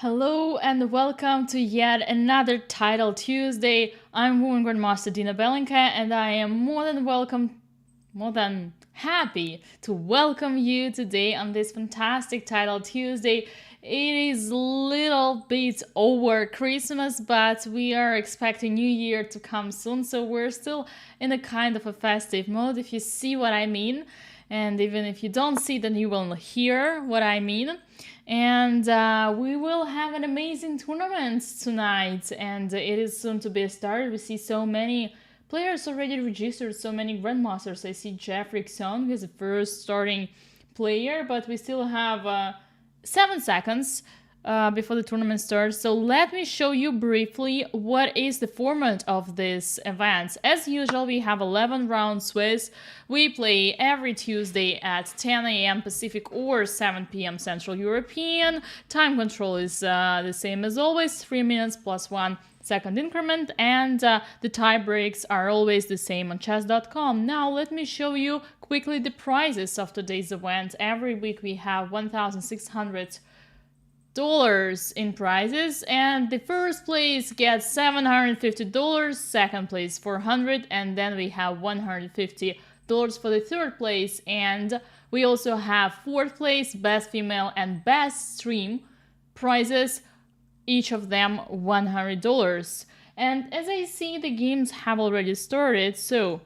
Hello and welcome to yet another Title Tuesday. I'm Woman Grandmaster Dina Belenkaya and I am more than happy to welcome you today on this fantastic Title Tuesday. It is little bit over Christmas, but we are expecting New Year to come soon, so we're still in a kind of a festive mode, if you see what I mean. And even if you don't see, then you will hear what I mean. And we will have an amazing tournament tonight, and it is soon to be started. We see so many players already registered, so many grandmasters. I see Jeffrey Xon, who is the first starting player, but we still have 7 seconds before the tournament starts. So let me show you briefly what is the format of this event. As usual, we have 11 round Swiss. We play every Tuesday at 10 a.m. Pacific or 7 p.m. Central European. Time control is the same as always, 3 minutes plus 1 second increment, and the tie breaks are always the same on chess.com. Now let me show you quickly the prizes of today's event. Every week we have $1,600 in prizes, and the first place gets $750, second place $400, and then we have $150 for the third place. And we also have fourth place, best female and best stream prizes, each of them $100. And as I see, the games have already started, so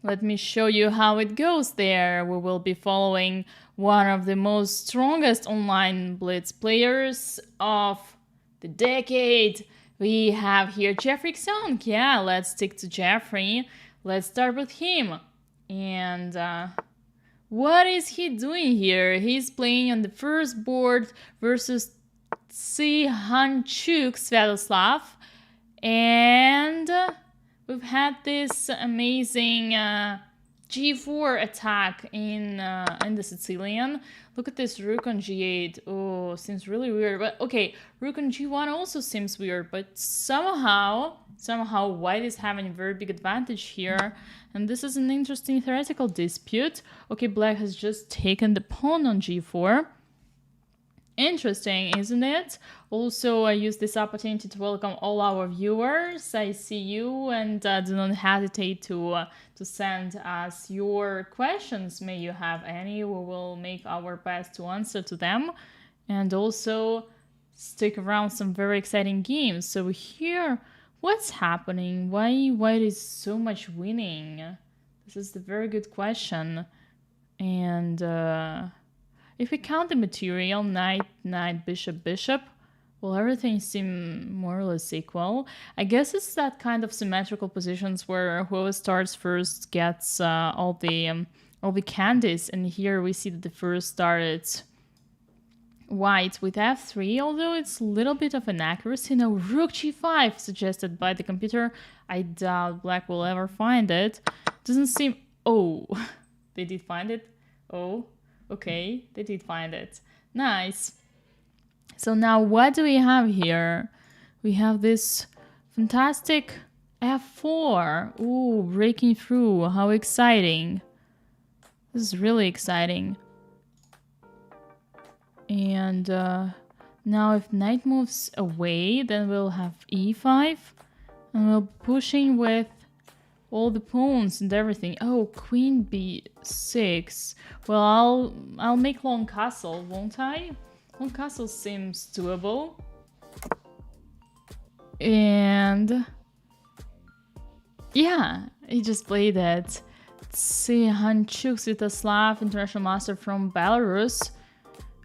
let me show you how it goes there. We will be following one of the most strongest online blitz players of the decade. We have here Jeffrey Xon. Yeah, let's stick to Jeffrey. Let's start with him. And what is he doing here? He's playing on the first board versus Tsihanchuk Sviatoslav. And we've had this amazing g4 attack in the Sicilian. Look at this rook on g8. Oh, seems really weird. But okay, rook on g1 also seems weird. But somehow white is having a very big advantage here. And this is an interesting theoretical dispute. Okay, black has just taken the pawn on g4. Interesting, isn't it? Also, I use this opportunity to welcome all our viewers. I see you, and do not hesitate to send us your questions. May you have any, we will make our best to answer to them. And also, stick around some very exciting games. So here, what's happening? Why white is so much winning? This is the very good question. And if we count the material, knight, knight, bishop, bishop, well, everything seems more or less equal. I guess it's that kind of symmetrical positions where whoever starts first gets all the candies. And here we see that the first started white with f3, although it's a little bit of inaccuracy. Now, rook g5 suggested by the computer. I doubt black will ever find it. Doesn't seem... Oh, they did find it? Oh. Okay, they did find it. Nice. So now what do we have here? We have this fantastic f4. Ooh, breaking through. How exciting. This is really exciting. And now if knight moves away, then we'll have e5. And we'll be pushing with all the pawns and everything. Oh, queen b6. Well, I'll make long castle, won't I? Long castle seems doable. And yeah, he just played it. Tsihanchuk Sviatoslav, international master from Belarus,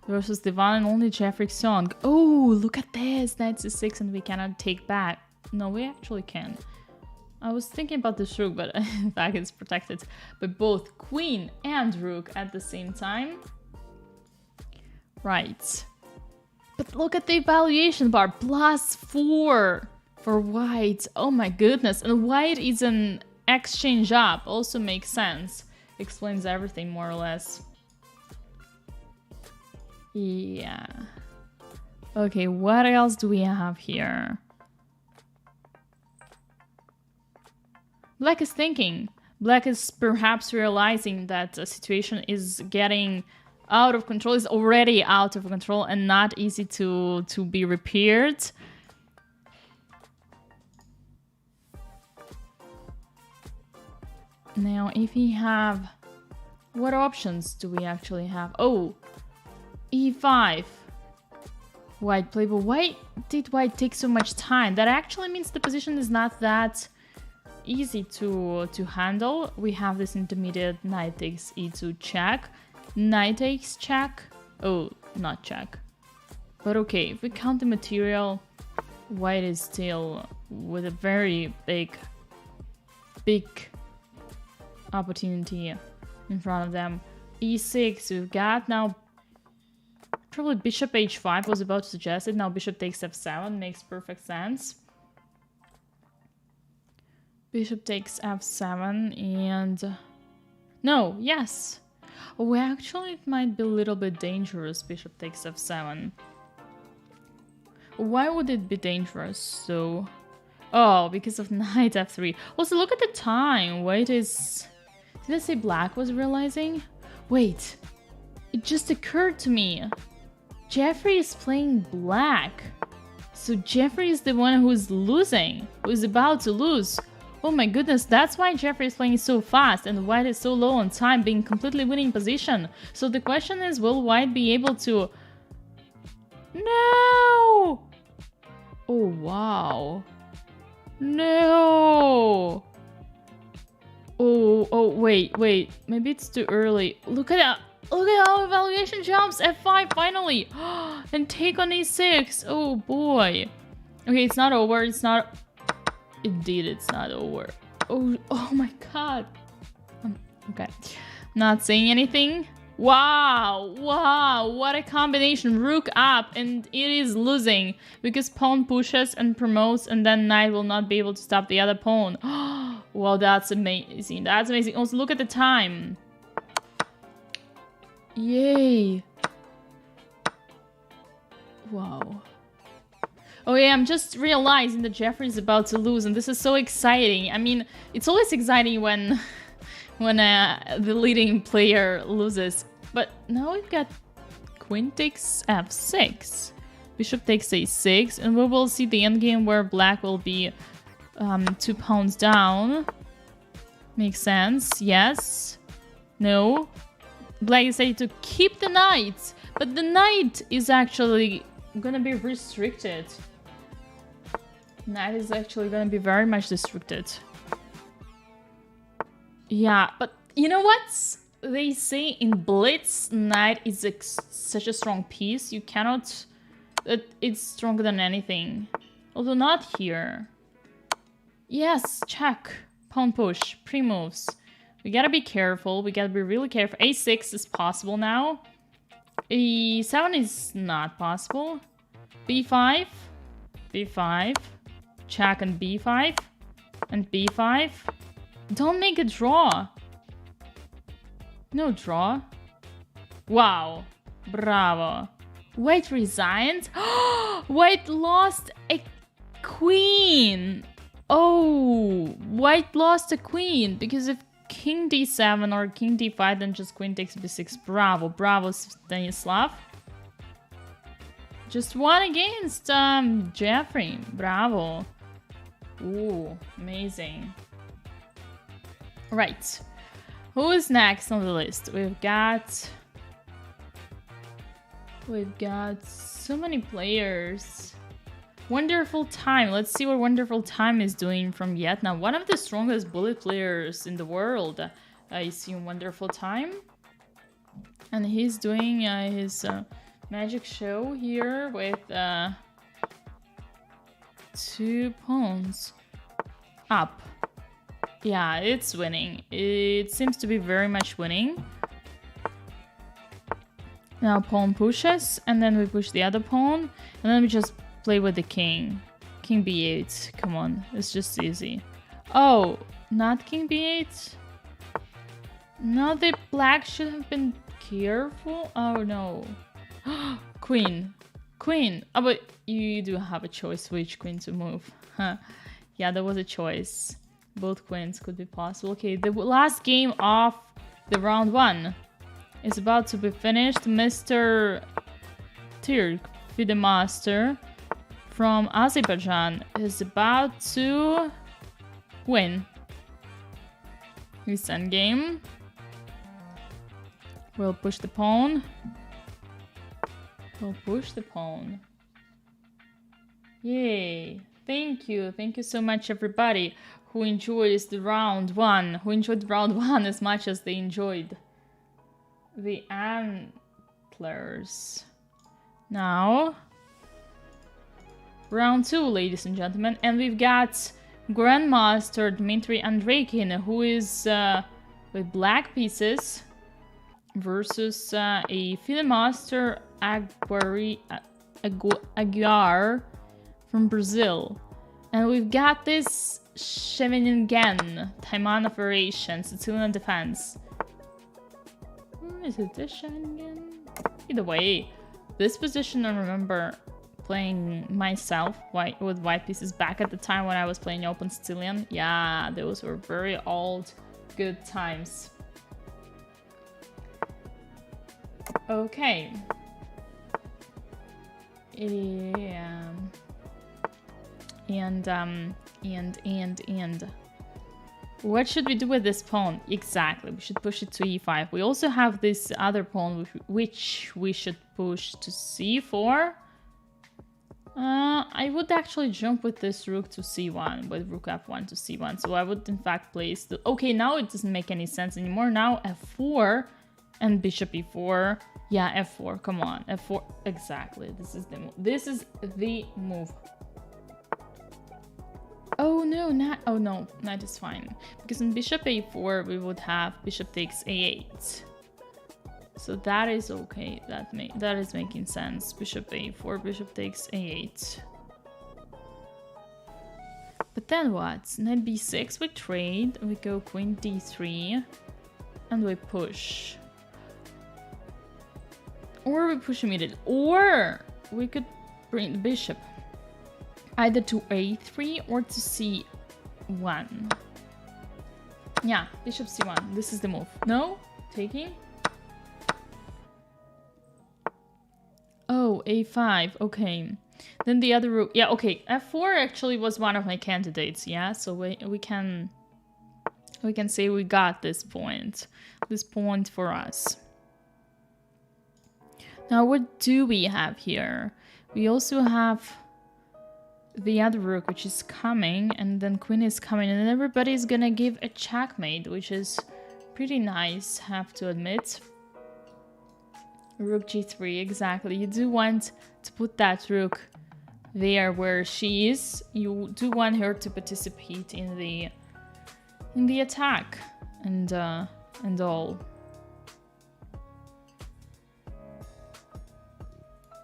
versus the one and only Jeffrey Xon. Oh, look at this, knight c6, and we cannot take back. No, we actually can. I was thinking about this rook, but in fact it's protected by both queen and rook at the same time. Right. But look at the evaluation bar, +4 for white. Oh my goodness. And white is an exchange up, also makes sense. Explains everything more or less. Yeah. Okay, what else do we have here? Black is thinking. Black is perhaps realizing that a situation is getting out of control. It's already out of control and not easy to be repaired. Now, if we have... What options do we actually have? Oh, e5. White play, but why did white take so much time? That actually means the position is not that easy to handle. We have this intermediate knight takes e2 check. Knight takes check. Oh, not check. But okay, if we count the material, white is still with a very big opportunity in front of them. e6, we've got now probably bishop h5, was about to suggest it. Now bishop takes f7, makes perfect sense. Bishop takes f7 and... No, yes. Oh, actually it might be a little bit dangerous, bishop takes f7. Why would it be dangerous? So... Oh, because of knight f3. Also, look at the time. Wait, is... Did I say black was realizing? Wait, it just occurred to me. Jeffrey is playing black. So Jeffrey is the one who's losing, who's about to lose. Oh my goodness, that's why Jeffrey is playing so fast and white is so low on time, being completely winning position. So the question is, will white be able to... No! Oh, wow. No! Oh, wait. Maybe it's too early. Look at how evaluation jumps. F5 finally. And take on e6. Oh boy. Okay, it's not over. It's not... Indeed, it's not over. Oh my god. Okay. Not saying anything. Wow. What a combination. Rook up and it is losing because pawn pushes and promotes and then knight will not be able to stop the other pawn. Well, that's amazing. That's amazing. Also, look at the time. Yay. Wow. Oh yeah, I'm just realizing that Jeffrey is about to lose and this is so exciting. I mean, it's always exciting when the leading player loses. But now we've got queen takes f6. Bishop takes a6 and we will see the endgame where black will be 2 pawns down. Makes sense. Yes. No. Black decided to keep the knight, but the knight is actually gonna be restricted. Knight is actually gonna be very much restricted. Yeah, but you know what? They say in Blitz, knight is such a strong piece. You cannot... It's stronger than anything. Although not here. Yes, check. Pawn push. Pre-moves. We gotta be careful. We gotta be really careful. a6 is possible now. e7 is not possible. b5. b5. Check and b5. And b5. Don't make a draw. No draw. Wow. Bravo. White resigned. White lost a queen. Oh, white lost a queen because if king d7 or king d5, then just queen takes b6. Bravo, bravo, Stanislav. Just one against Jeffrey. Bravo. Ooh, amazing. Right. Who is next on the list? We've got so many players. Wonderful Time. Let's see what Wonderful Time is doing from Vietnam. One of the strongest bullet players in the world. I assume Wonderful Time. And he's doing his magic show here with 2 pawns up. Yeah, it's winning. It seems to be very much winning. Now pawn pushes, and then we push the other pawn, and then we just play with the king. King b8. Come on, it's just easy. Oh, not king b8? No, the black should have been careful. Oh no. Queen. Queen. Oh, but you do have a choice which queen to move. Huh. Yeah, there was a choice. Both queens could be possible. Okay, the last game of the round 1. is about to be finished. Mr. Turk, FIDE master from Azerbaijan, is about to win his endgame. We'll push the pawn. We'll push the pawn. Yay. Thank you. Thank you so much, everybody who enjoys the round one. Who enjoyed round one as much as they enjoyed the antlers. Now, round two, ladies and gentlemen. And we've got Grandmaster Dmitry Andreikin, who is with black pieces, versus a FIDE master Aguiar from Brazil. And we've got this Scheveningen, Taiman Operation, Sicilian Defense. Is it this Scheveningen? Either way, this position I remember playing myself with white pieces back at the time when I was playing Open Sicilian. Yeah, those were very old, good times. Okay. Yeah. And what should we do with this pawn? Exactly, we should push it to e5. We also have this other pawn which we should push to c4. I would actually jump with this rook to c1, with rook f1 to c1. So I would in fact place the... Okay, now it doesn't make any sense anymore. Now f4 and bishop e4. Yeah, f4, come on, f4. Exactly, this is the move. This is the move. Oh no, not... Oh no, knight is fine. Because in bishop a4, we would have bishop takes a8. So that is okay. That is making sense. Bishop a4, bishop takes a8. But then what? Knight b6, we trade. We go queen d3. And we push. Or we push immediately. Or we could bring the bishop either to a3 or to c1. Yeah, bishop c1. This is the move. No? Taking? Oh, a5. Okay. Then the other rook. Yeah, okay. f4 actually was one of my candidates. Yeah, so we can say we got this point. This point for us. Now, what do we have here? We also have the other rook, which is coming, and then queen is coming, and then everybody's gonna give a checkmate, which is pretty nice, have to admit. Rook g3, exactly. You do want to put that rook there where she is. You do want her to participate in the attack and all.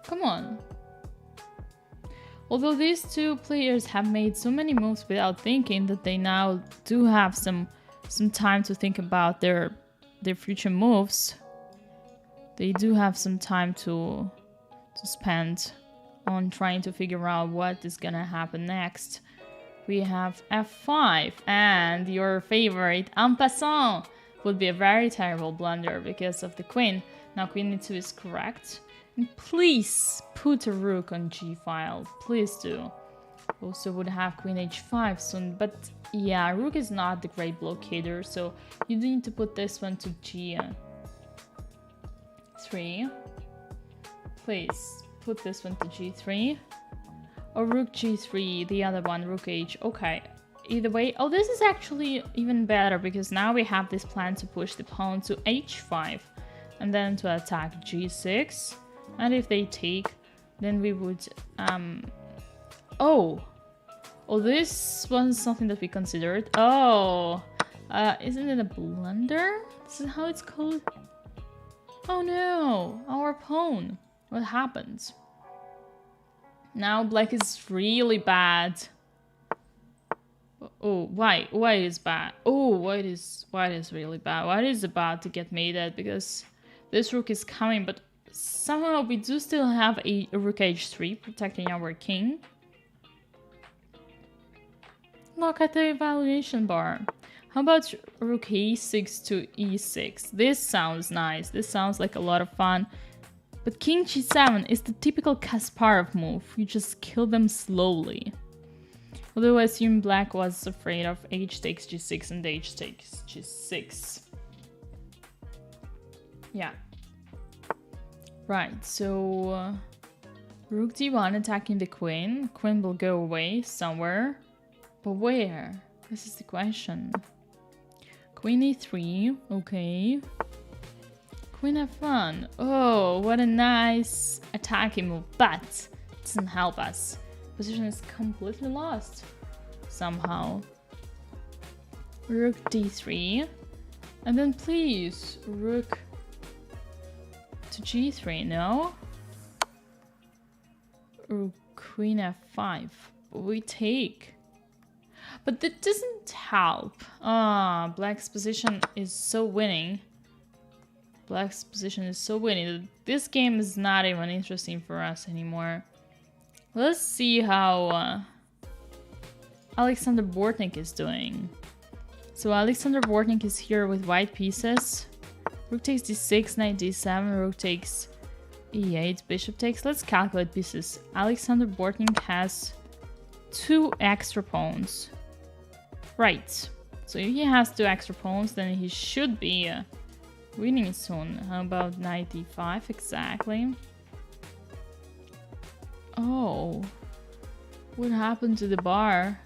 Come on. Although these two players have made so many moves without thinking that they now do have some time to think about their future moves. They do have some time to spend on trying to figure out what is gonna happen next. We have f5, and your favorite en passant would be a very terrible blunder because of the queen. Now queen e2 is correct. And please put a rook on g-file, please do. Also would have queen h5 soon, but yeah, rook is not the great blockader, so you need to put this one to g3. Please put this one to g3. Or rook g3, the other one, rook h. Okay, either way. Oh, this is actually even better because now we have this plan to push the pawn to h5 and then to attack g6. And if they take, then we would... Oh, this wasn't something that we considered. Oh, isn't it a blunder? This is how it's called? Oh no, our pawn. What happened? Now black is really bad. Oh, why is bad? Oh, white is really bad. White is about to get mated because this rook is coming, but somehow we do still have a rook h3 protecting our king. Look at the evaluation bar. How about rook e6 to e6? This sounds nice. This sounds like a lot of fun. But king g7 is the typical Kasparov move. You just kill them slowly. Although I assume black was afraid of h takes g6 and h takes g6. Yeah. Right, so rook d1 attacking the queen. Queen will go away somewhere. But where? This is the question. Queen e3, okay. Queen f1. Oh, what a nice attacking move, but it doesn't help us. Position is completely lost somehow. Rook d3. And then please, rook to g3, no? Rook queen f5. We take. But that doesn't help. Ah, black's position is so winning. Black's position is so winning. This game is not even interesting for us anymore. Let's see how Alexander Bortnik is doing. So Alexander Bortnik is here with white pieces. Rook takes d6, knight d7, rook takes e8, bishop takes. Let's calculate pieces. Alexander Bortnik has 2 extra pawns. Right. So if he has 2 extra pawns, then he should be winning soon. How about knight d5? Exactly. Oh. What happened to the bar?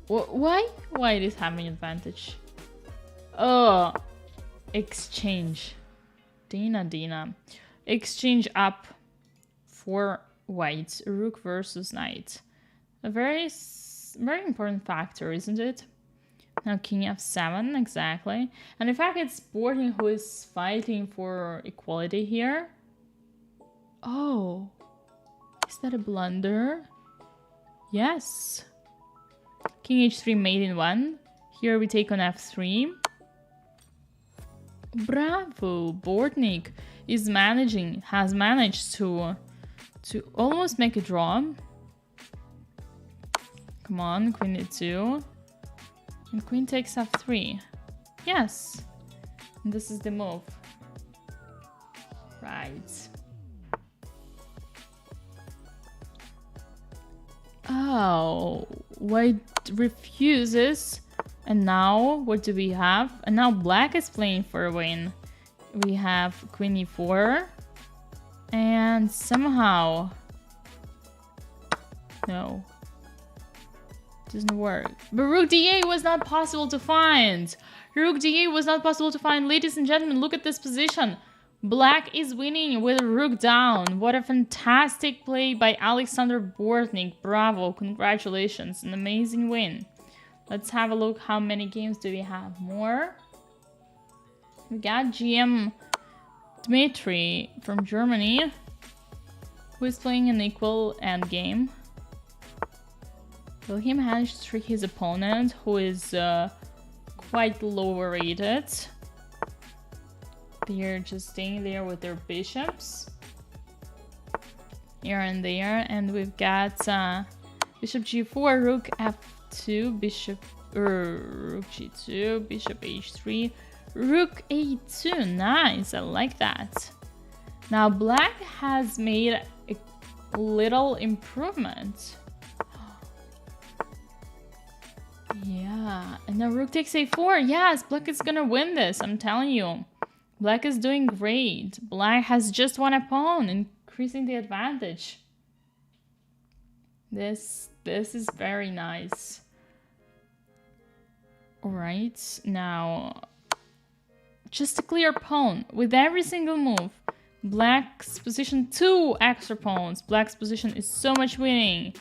Why? Why it is having advantage? Oh. Exchange. Dina. Exchange up for white. Rook versus knight. A very important factor, isn't it? Now king f7, exactly. And in fact, it's Bortnik who is fighting for equality here. Oh. Is that a blunder? Yes. King h3 mate in 1. Here we take on f3. Bravo! Bortnik is has managed to almost make a draw. Come on, queen e2. And queen takes f3. Yes. And this is the move. Right. Oh, white refuses. And now, what do we have? And now black is playing for a win. We have queen e4. And somehow... No. Doesn't work. But rook d8 was not possible to find. Rook d8 was not possible to find. Ladies and gentlemen, look at this position. Black is winning with rook down. What a fantastic play by Alexander Bortnik. Bravo. Congratulations. An amazing win. Let's have a look. How many games do we have? More? We got GM Dmitry from Germany, who is playing an equal endgame. Will he manage to trick his opponent, who is quite low rated? They're just staying there with their bishops. Here and there. And we've got bishop g4, rook f2, bishop, rook g2, bishop h3, rook a2. Nice, I like that. Now black has made a little improvement. Yeah, and now rook takes a4. Yes, black is gonna win this, I'm telling you. Black is doing great. Black has just one pawn, increasing the advantage. This is very nice. Alright, now just a clear pawn with every single move. Black's position 2 extra pawns. Black's position is so much winning.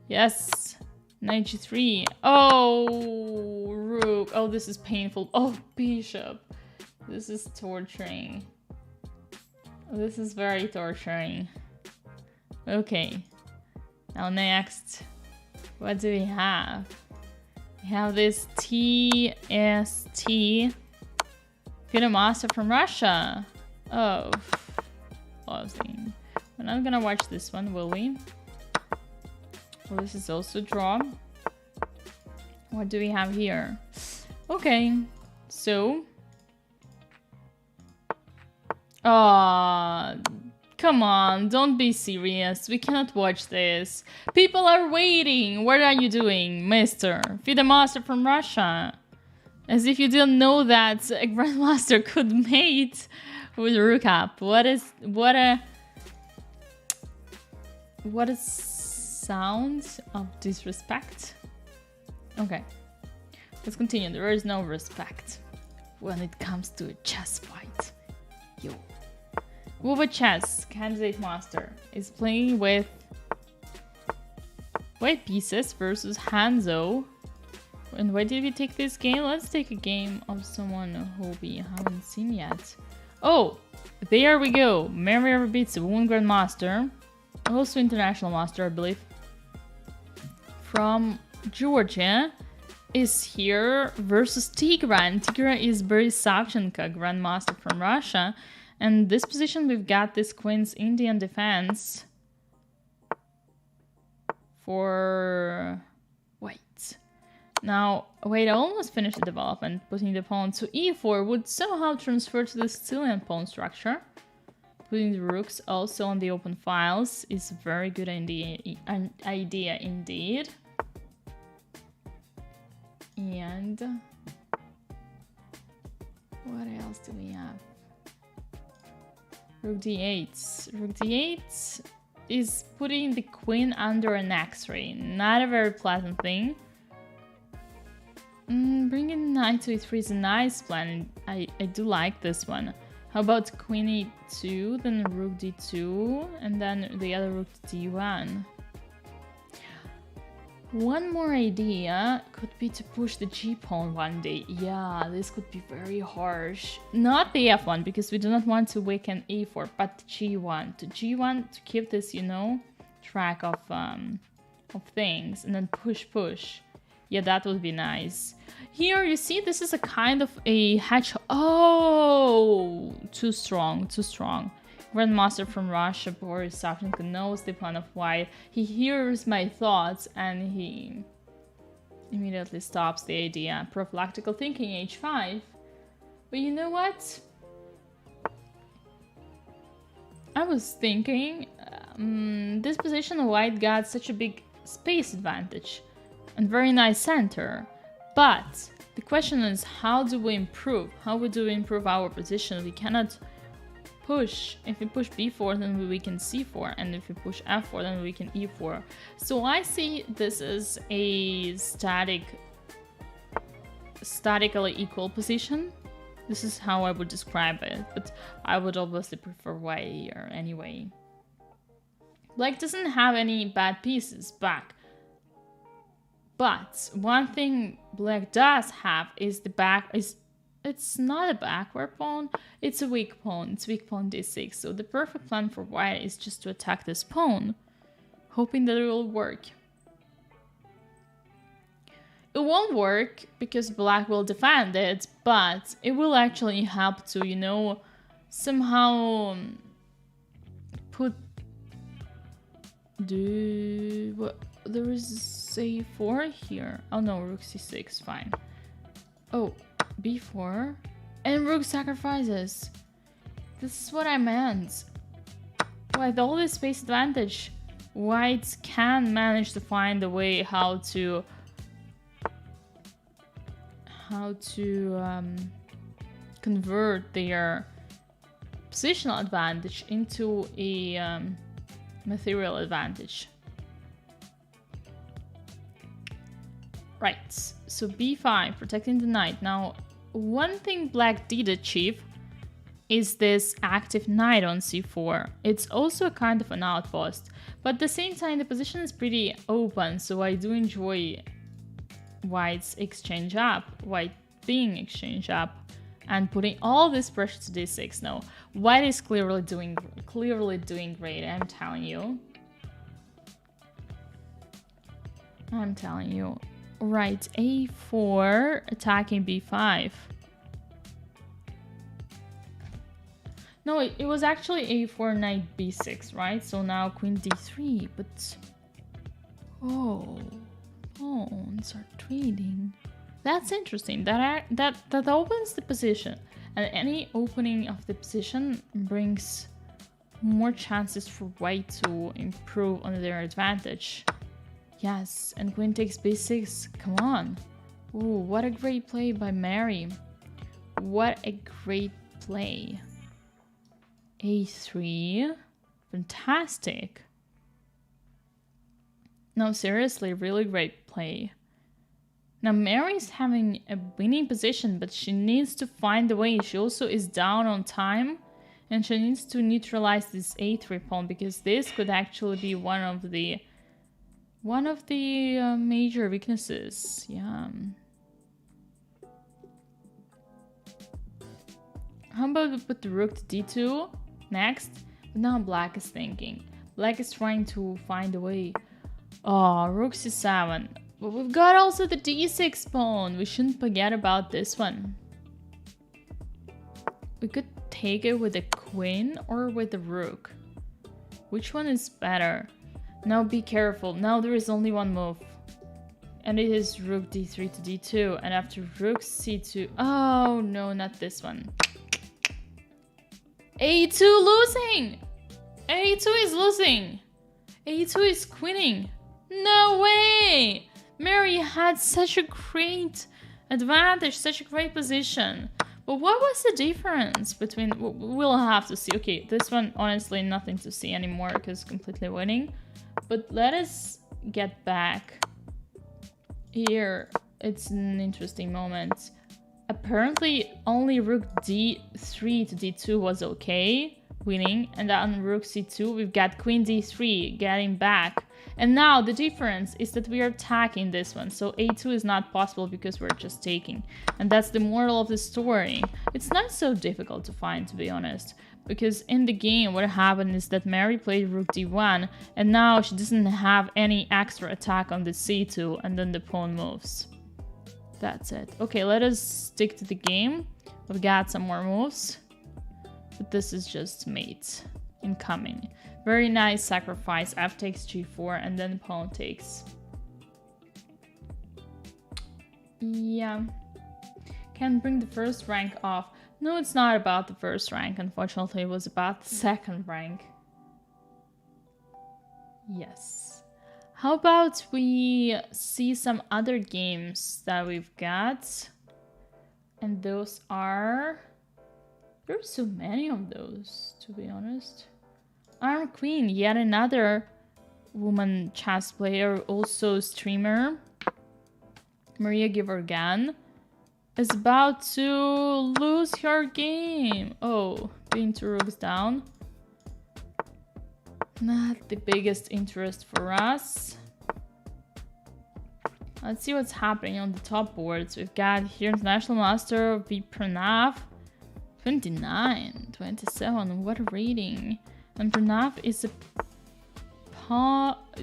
Yes. Knight g3. Oh, rook. Oh, this is painful. Oh, bishop. This is torturing. This is very torturing. Okay. Now next. What do we have? We have this TST Master from Russia. Oh. Pausing. We're not gonna watch this one, will we? Well, this is also draw. What do we have here? Okay, so... come on, don't be serious. We cannot watch this. People are waiting. What are you doing, mister? Feed a master from Russia. As if you didn't know that a grandmaster could mate with rook up. What a sound of disrespect. Okay, let's continue. There is no respect when it comes to a chess fight. Yo. Wuva Chess, candidate master, is playing with white pieces versus Hanzo. And why did we take this game? Let's take a game of someone who we haven't seen yet. Oh, there we go. Mary Rabitsa, Woman Grandmaster, also international master, I believe, from Georgia, is here versus Tigran. Tigran is Boris Savchenko, Grandmaster from Russia. And this position, we've got this Queen's Indian defense for white. Now, wait, I almost finished the development. Putting the pawn to e4 would somehow transfer to the Sicilian pawn structure. Putting the rooks also on the open files is a very good idea indeed. And what else do we have? Rook d8. Rook d8 is putting the queen under an x-ray. Not a very pleasant thing. Bringing knight to e3 is a nice plan. I do like this one. How about queen e2, then rook d2, and then the other rook to d1. One more idea could be to push the g-pawn one day. Yeah, this could be very harsh. Not the f1, because we do not want to weaken e4, but the g1. To g1 to keep this, you know, track of things, and then push. Yeah, that would be nice. Here, you see, this is a kind of a hatch. Oh, too strong. Grandmaster from Russia, Boris Savchenko, knows the plan of white. He hears my thoughts and he immediately stops the idea. Prophylactical thinking, h5. But you know what? I was thinking, this position white got such a big space advantage and very nice center. But the question is, how do we improve? How do we improve our position? We cannot push. If we push b4, then we weaken c4, and if we push f4, then we weaken e4. So I see this is a statically equal position. This is how I would describe it, but I would obviously prefer white here anyway. Black doesn't have any bad pieces back, but one thing black does have is it's not a backward pawn, it's a weak pawn. It's weak pawn d6. So the perfect plan for white is just to attack this pawn, hoping that it will work. It won't work because black will defend it, but it will actually help to, you know, somehow put the... What? There is a4 here. Oh no, rook c6, fine. Oh, b4 and rook sacrifices. This is what I meant. With all this space advantage, whites can manage to find a way how to convert their positional advantage into a material advantage. Right, so b5, protecting the knight. Now, one thing black did achieve is this active knight on c4. It's also a kind of an outpost, but at the same time the position is pretty open, so I do enjoy white's exchange up, white being exchange up, and putting all this pressure to d6. Now, white is clearly doing great, I'm telling you. Right, a4, attacking b5. No, it was actually a4, knight b6, right? So now queen d3, but... Oh, pawns are trading. That's interesting. That opens the position, and any opening of the position brings more chances for white to improve on their advantage. Yes, and queen takes b6. Come on. Ooh, what a great play by Mary. What a great play. a3. Fantastic. No, seriously, really great play. Now Mary's having a winning position, but she needs to find a way. She also is down on time, and she needs to neutralize this a3 pawn, because this could actually be one of the major weaknesses. Yeah. How about we put the rook to d2 next? But now black is thinking. Black is trying to find a way. Oh, rook c7. But we've got also the d6 pawn. We shouldn't forget about this one. We could take it with a queen or with a rook. Which one is better? Now be careful. Now there is only one move. And it is rook d3 to d2. And after rook c2... Oh, no, not this one. a2 losing! a2 is losing! a2 is queening. No way! Mary had such a great advantage, such a great position. But what was the difference between... We'll have to see. Okay, this one, honestly, nothing to see anymore because completely winning. But let us get back. Here, it's an interesting moment. Apparently, only rook d3 to d2 was okay, winning. And on rook c2, we've got queen d3 getting back. And now the difference is that we are attacking this one. So a2 is not possible because we're just taking. And that's the moral of the story. It's not so difficult to find, to be honest. Because in the game, what happened is that Mary played rook d1. And now she doesn't have any extra attack on the c2. And then the pawn moves. That's it. Okay, let us stick to the game. We've got some more moves. But this is just mate incoming. Very nice sacrifice. F takes g4 and then pawn takes. Yeah. Can bring the first rank off. No, it's not about the first rank. Unfortunately, it was about the second rank. Yes. How about we see some other games that we've got? And those are... There's so many of those, to be honest. Arm Queen, yet another woman chess player, also streamer. Maria Givergan is about to lose her game. Oh, being two rooks down. Not the biggest interest for us. Let's see what's happening on the top boards. We've got here International Master V Pranav. 29, 27, what a rating. And Pranav is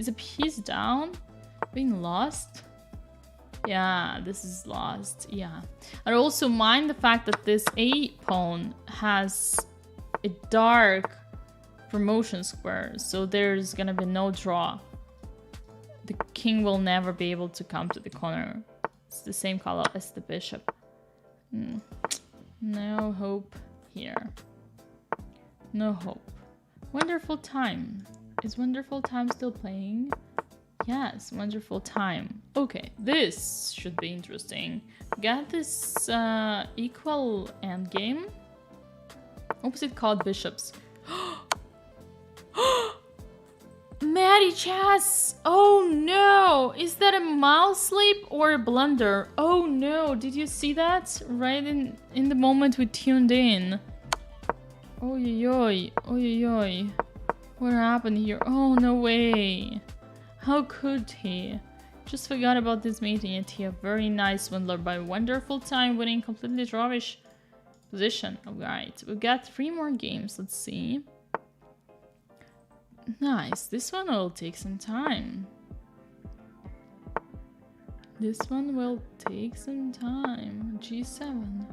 a piece down, being lost. Yeah, this is lost. Yeah, and also mind the fact that this A pawn has a dark promotion square, so there's gonna be no draw. The king will never be able to come to the corner. It's the same color as the bishop. No hope here. No hope. Wonderful Time. Is Wonderful Time still playing? Yes, Wonderful Time. Okay, this should be interesting. Got this equal endgame. Opposite called bishops. Maddie Chess! Oh no! Is that a mouse sleep or a blunder? Oh no, did you see that? Right in the moment we tuned in. Oy oy, oy oy. What happened here? Oh no way. How could he? Just forgot about this meeting and he a very nice swindler by Wonderful Time winning completely drawish position. Alright, we've got 3 more games, let's see. Nice, this one will take some time. This one will take some time. G7.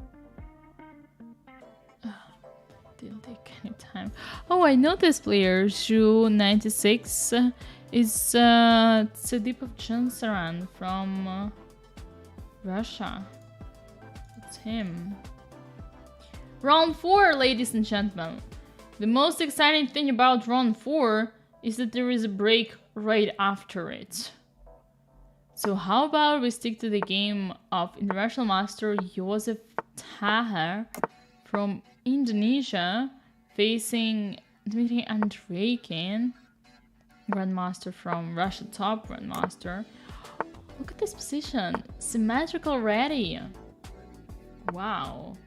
Didn't take any time. Oh, I know this player, Zhu96. It's Sedipov Chansaran from Russia. It's him. Round 4, ladies and gentlemen. The most exciting thing about round 4 is that there is a break right after it. So how about we stick to the game of International Master Joseph Taher from Indonesia facing Dmitry Andreikin, Grandmaster from Russia, top Grandmaster. Look at this position. Symmetrical ready. Wow.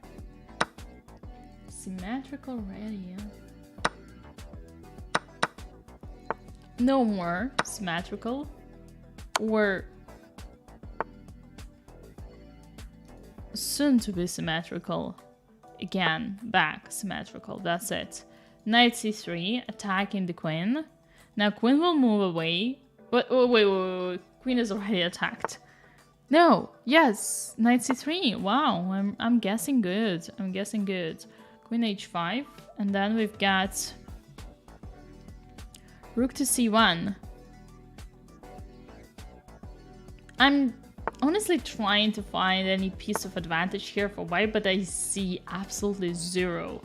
Symmetrical ready. No more symmetrical. Or soon to be symmetrical. Again, back symmetrical. That's it. Knight c3, attacking the queen. Now queen will move away. But oh, wait. Queen is already attacked. No, yes, knight c3. Wow, I'm guessing good. I'm guessing good. Queen h5, and then we've got rook to c1. I'm honestly trying to find any piece of advantage here for white, but I see absolutely zero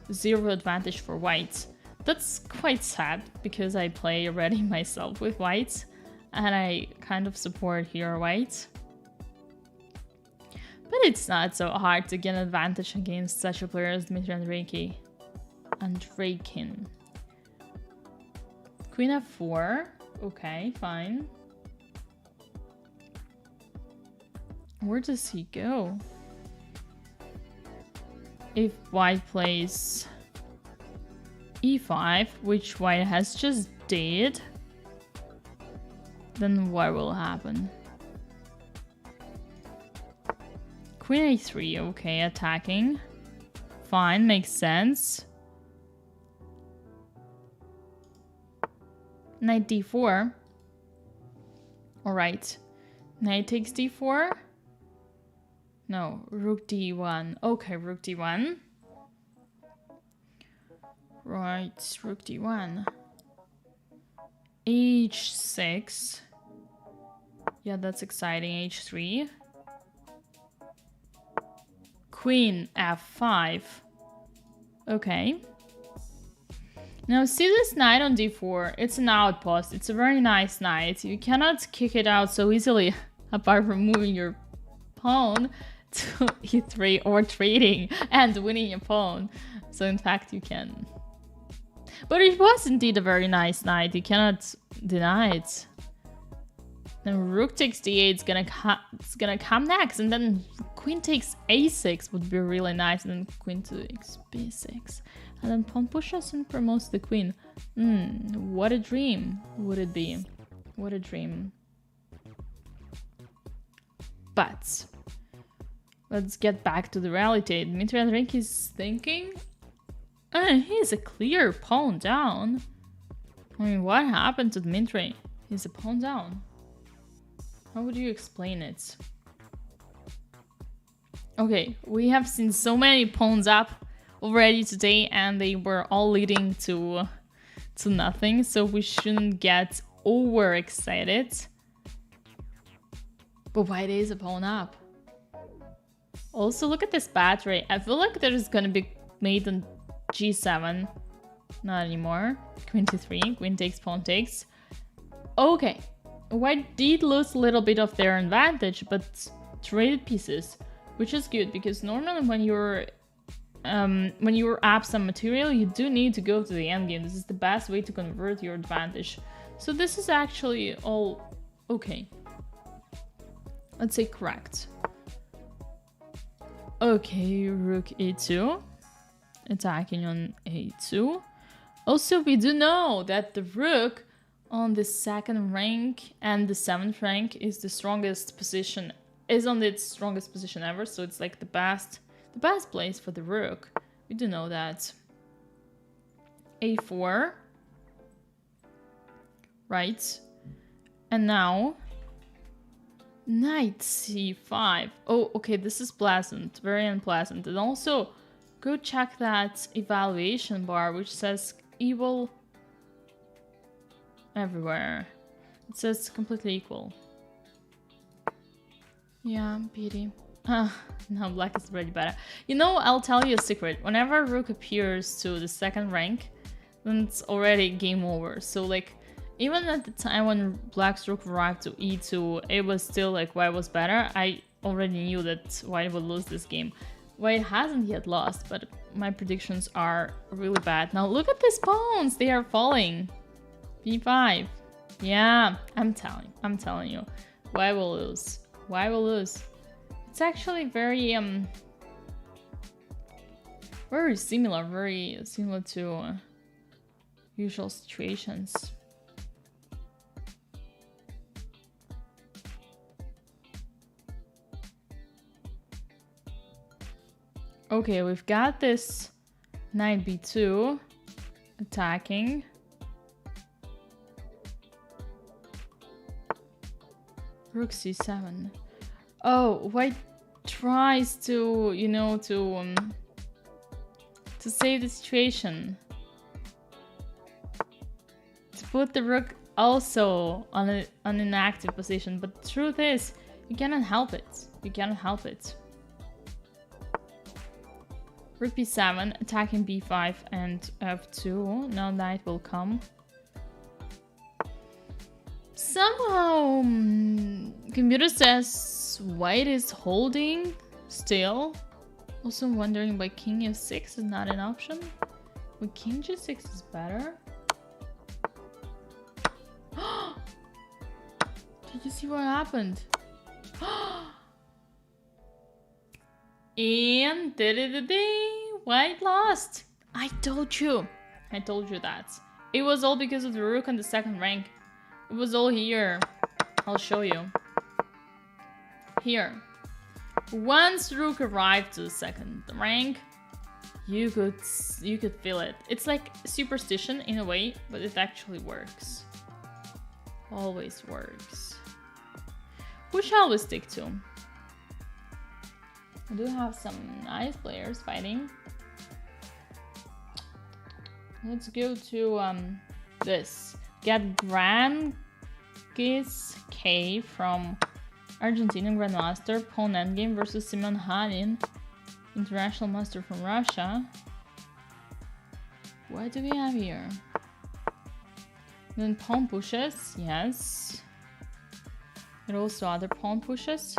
advantage for white. That's quite sad because I play already myself with white and I kind of support here white. But it's not so hard to get an advantage against such a player as Dmitry Andreikin. Queen f4. Okay, fine. Where does he go? If white plays e5, which white has just did, then what will happen? Queen a3, okay, attacking. Fine, makes sense. Knight d4. Alright. Knight takes d4. No, rook d1. Okay, rook d1. Right, rook d1. h6. Yeah, that's exciting. h3. Queen f5. Okay. Now see this knight on d4. It's an outpost. It's a very nice knight. You cannot kick it out so easily apart from moving your pawn to e3 or trading and winning your pawn. So in fact you can. But it was indeed a very nice knight. You cannot deny it. Then rook takes d8 it's gonna come next, and then queen takes a6 would be really nice, and then queen takes b6, and then pawn pushes and promotes the queen. What a dream would it be? What a dream. But let's get back to the reality. Dmitry Andreikin is thinking, he's a clear pawn down. I mean, what happened to Dmitry? He's a pawn down. How would you explain it? Okay, we have seen so many pawns up already today, and they were all leading to nothing, so we shouldn't get overexcited. But white is a pawn up. Also, look at this battery. I feel like there's gonna be mate on g7. Not anymore. Queen to 3. Queen takes, pawn takes. Okay. White did lose a little bit of their advantage, but traded pieces, which is good because normally when you're up some material, you do need to go to the endgame. This is the best way to convert your advantage. So this is actually all okay. Let's say correct. Okay, rook e2, attacking on a2. Also, we do know that the rook on the 2nd rank and the 7th rank is the strongest position, is on its strongest position ever, so it's like the best place for the rook. We do know that. a4. Right. And now knight c5. Oh, okay, this is pleasant, very unpleasant. And also go check that evaluation bar which says evil everywhere. It says completely equal. Yeah, pity. No, black is already better. You know, I'll tell you a secret. Whenever rook appears to the second rank, then it's already game over. So like, even at the time when black's rook arrived to e2, it was still like white was better. I already knew that white would lose this game. White hasn't yet lost, but my predictions are really bad. Now look at these pawns, they are falling. b5. Yeah, I'm telling you. White will lose. White will lose. It's actually very similar to usual situations. Okay, we've got this knight b2 attacking. Rook c7. Oh, white tries to, you know, to save the situation. To put the rook also on an active position, but the truth is, you cannot help it. You cannot help it. Rook b7, attacking b5 and f2. Now knight will come. Somehow, computer says white is holding still. Also wondering why king f6 is not an option. But king g6 is better. Did you see what happened? And white lost. I told you that. It was all because of the rook on the second rank. It was all here. I'll show you. Here. Once rook arrived to the second rank, you could feel it. It's like superstition in a way, but it actually works. Always works. Who shall we stick to? I do have some nice players fighting. Let's go to this. Get Grand Giz K from Argentinian Grandmaster, Pawn Endgame versus Simon Hanin, International Master from Russia. What do we have here? Then pawn pushes, yes. And also other pawn pushes.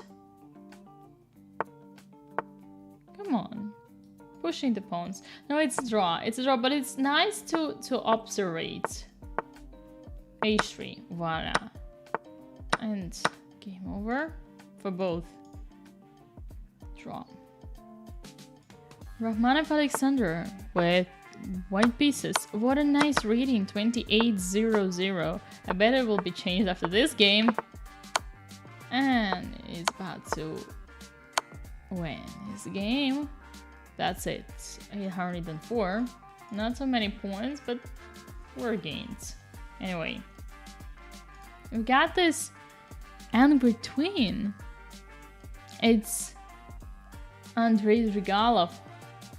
Come on. Pushing the pawns. No, it's a draw. It's a draw, but it's nice to observate. h3. Voila. And game over for both. Draw. Rahmanov Alexander with white pieces. What a nice reading. 28-0-0. I bet it will be changed after this game. And he's about to win his game. That's it. 804. Not so many points, but 4 gains. Anyway, we've got this angry twin. It's Andrei Zrigalov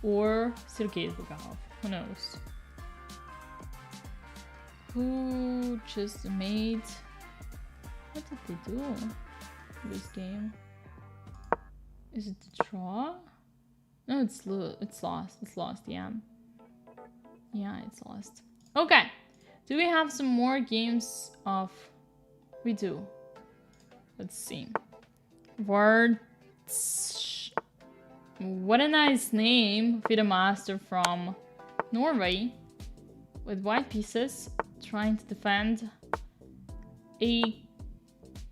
or Sergei Zrigalov. Who knows? Who just made... What did they do this game? Is it the draw? No, it's lost. It's lost, yeah. Yeah, it's lost. Okay. Do we have some more games of... We do. Let's see. Words. What a nice name. FIDE Master from Norway. With white pieces. Trying to defend a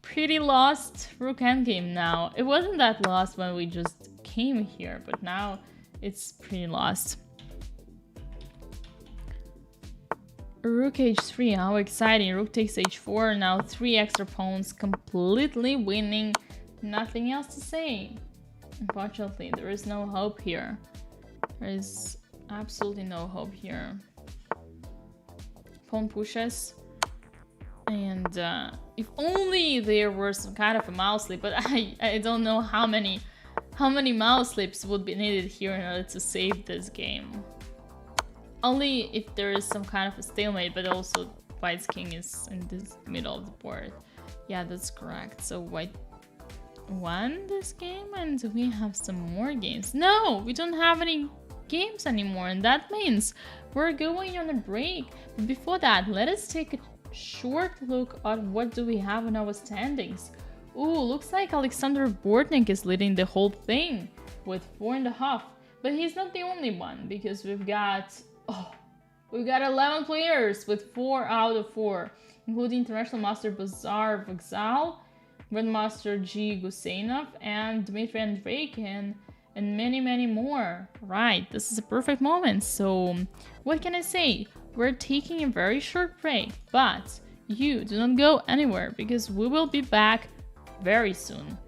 pretty lost rook endgame now. It wasn't that lost when we just came here, but now it's pretty lost. Rook h3, how exciting. Rook takes h4, now 3 extra pawns, completely winning. Nothing else to say. Unfortunately, there is no hope here. There is absolutely no hope here. Pawn pushes. And if only there were some kind of a mouse slip, but I don't know how many mouse slips would be needed here in order to save this game. Only if there is some kind of a stalemate, but also White's king is in this middle of the board. Yeah, that's correct. So White won this game, and we have some more games. No, we don't have any games anymore, and that means we're going on a break. But before that, let us take a short look at what do we have in our standings. Ooh, looks like Alexander Bortnik is leading the whole thing with 4.5. But he's not the only one, because we've got 11 players with 4 out of 4, including International Master Bazar Vokzal, Grandmaster G. Gusainov, and Dmitry Andreikin, and many, many more. Right, this is a perfect moment. So, what can I say? We're taking a very short break, but you do not go anywhere because we will be back very soon.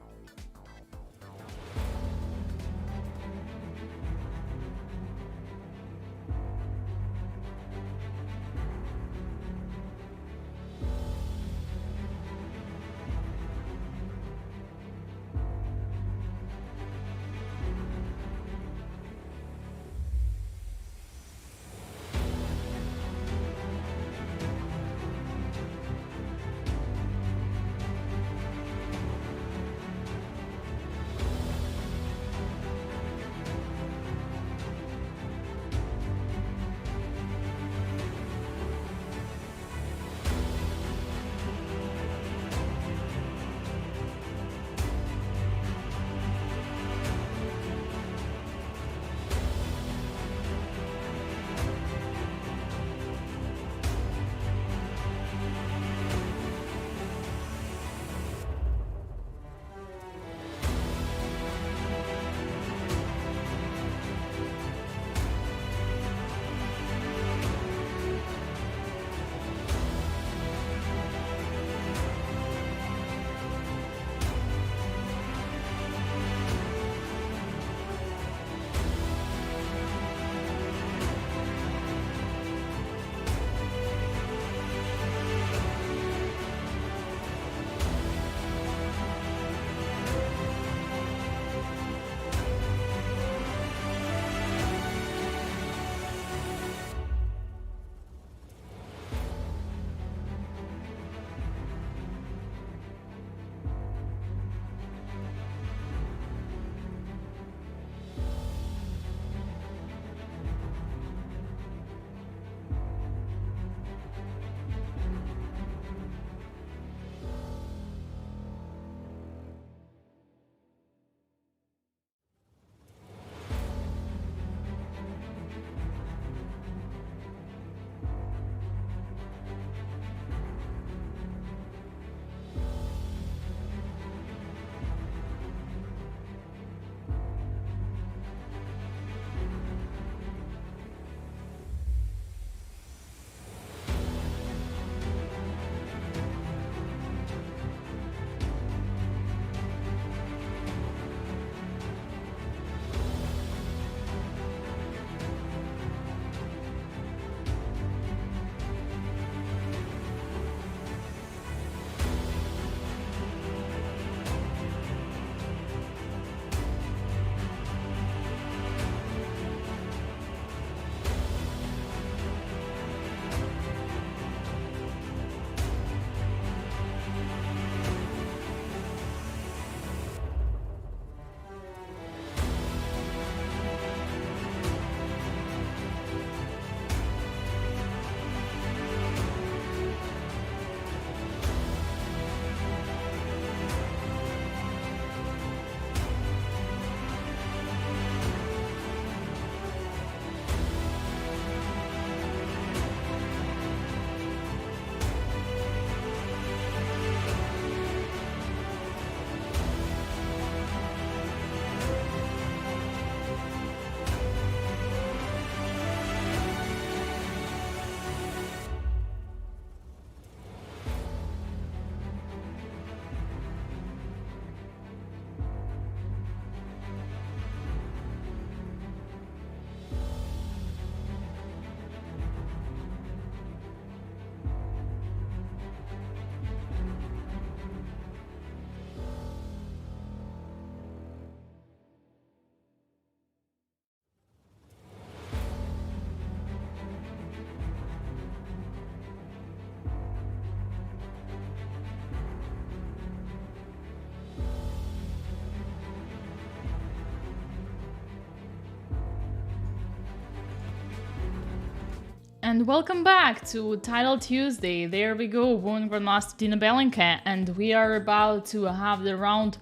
and welcome back to Title Tuesday. There we go, Women Grandmaster Dina Belenkaya, and we are about to have the round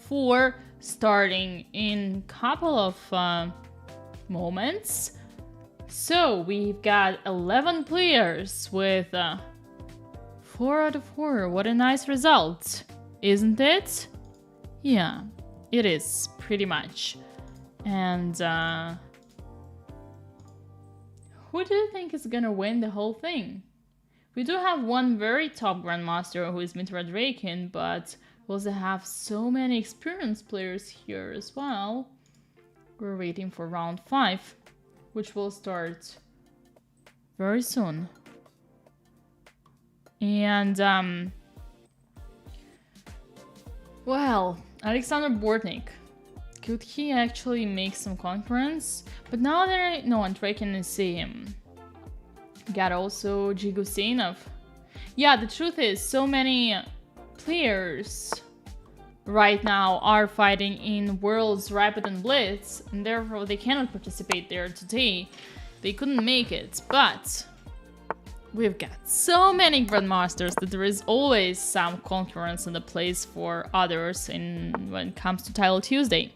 4 starting in a couple of moments. So we've got 11 players with 4 out of 4. What a nice result, isn't it? Yeah, it is, pretty much. And who do you think is gonna win the whole thing? We do have one very top grandmaster who is Mitra Draken, but we also have so many experienced players here as well. We're waiting for round 5, which will start very soon. And well, Alexander Bortnik. Could he actually make some conference? But now there no one Draken is him. Got also Jigusinov. Yeah, the truth is so many players right now are fighting in Worlds Rapid and Blitz, and therefore they cannot participate there today. They couldn't make it, but we've got so many grandmasters that there is always some concurrence in the place for others when it comes to Title Tuesday.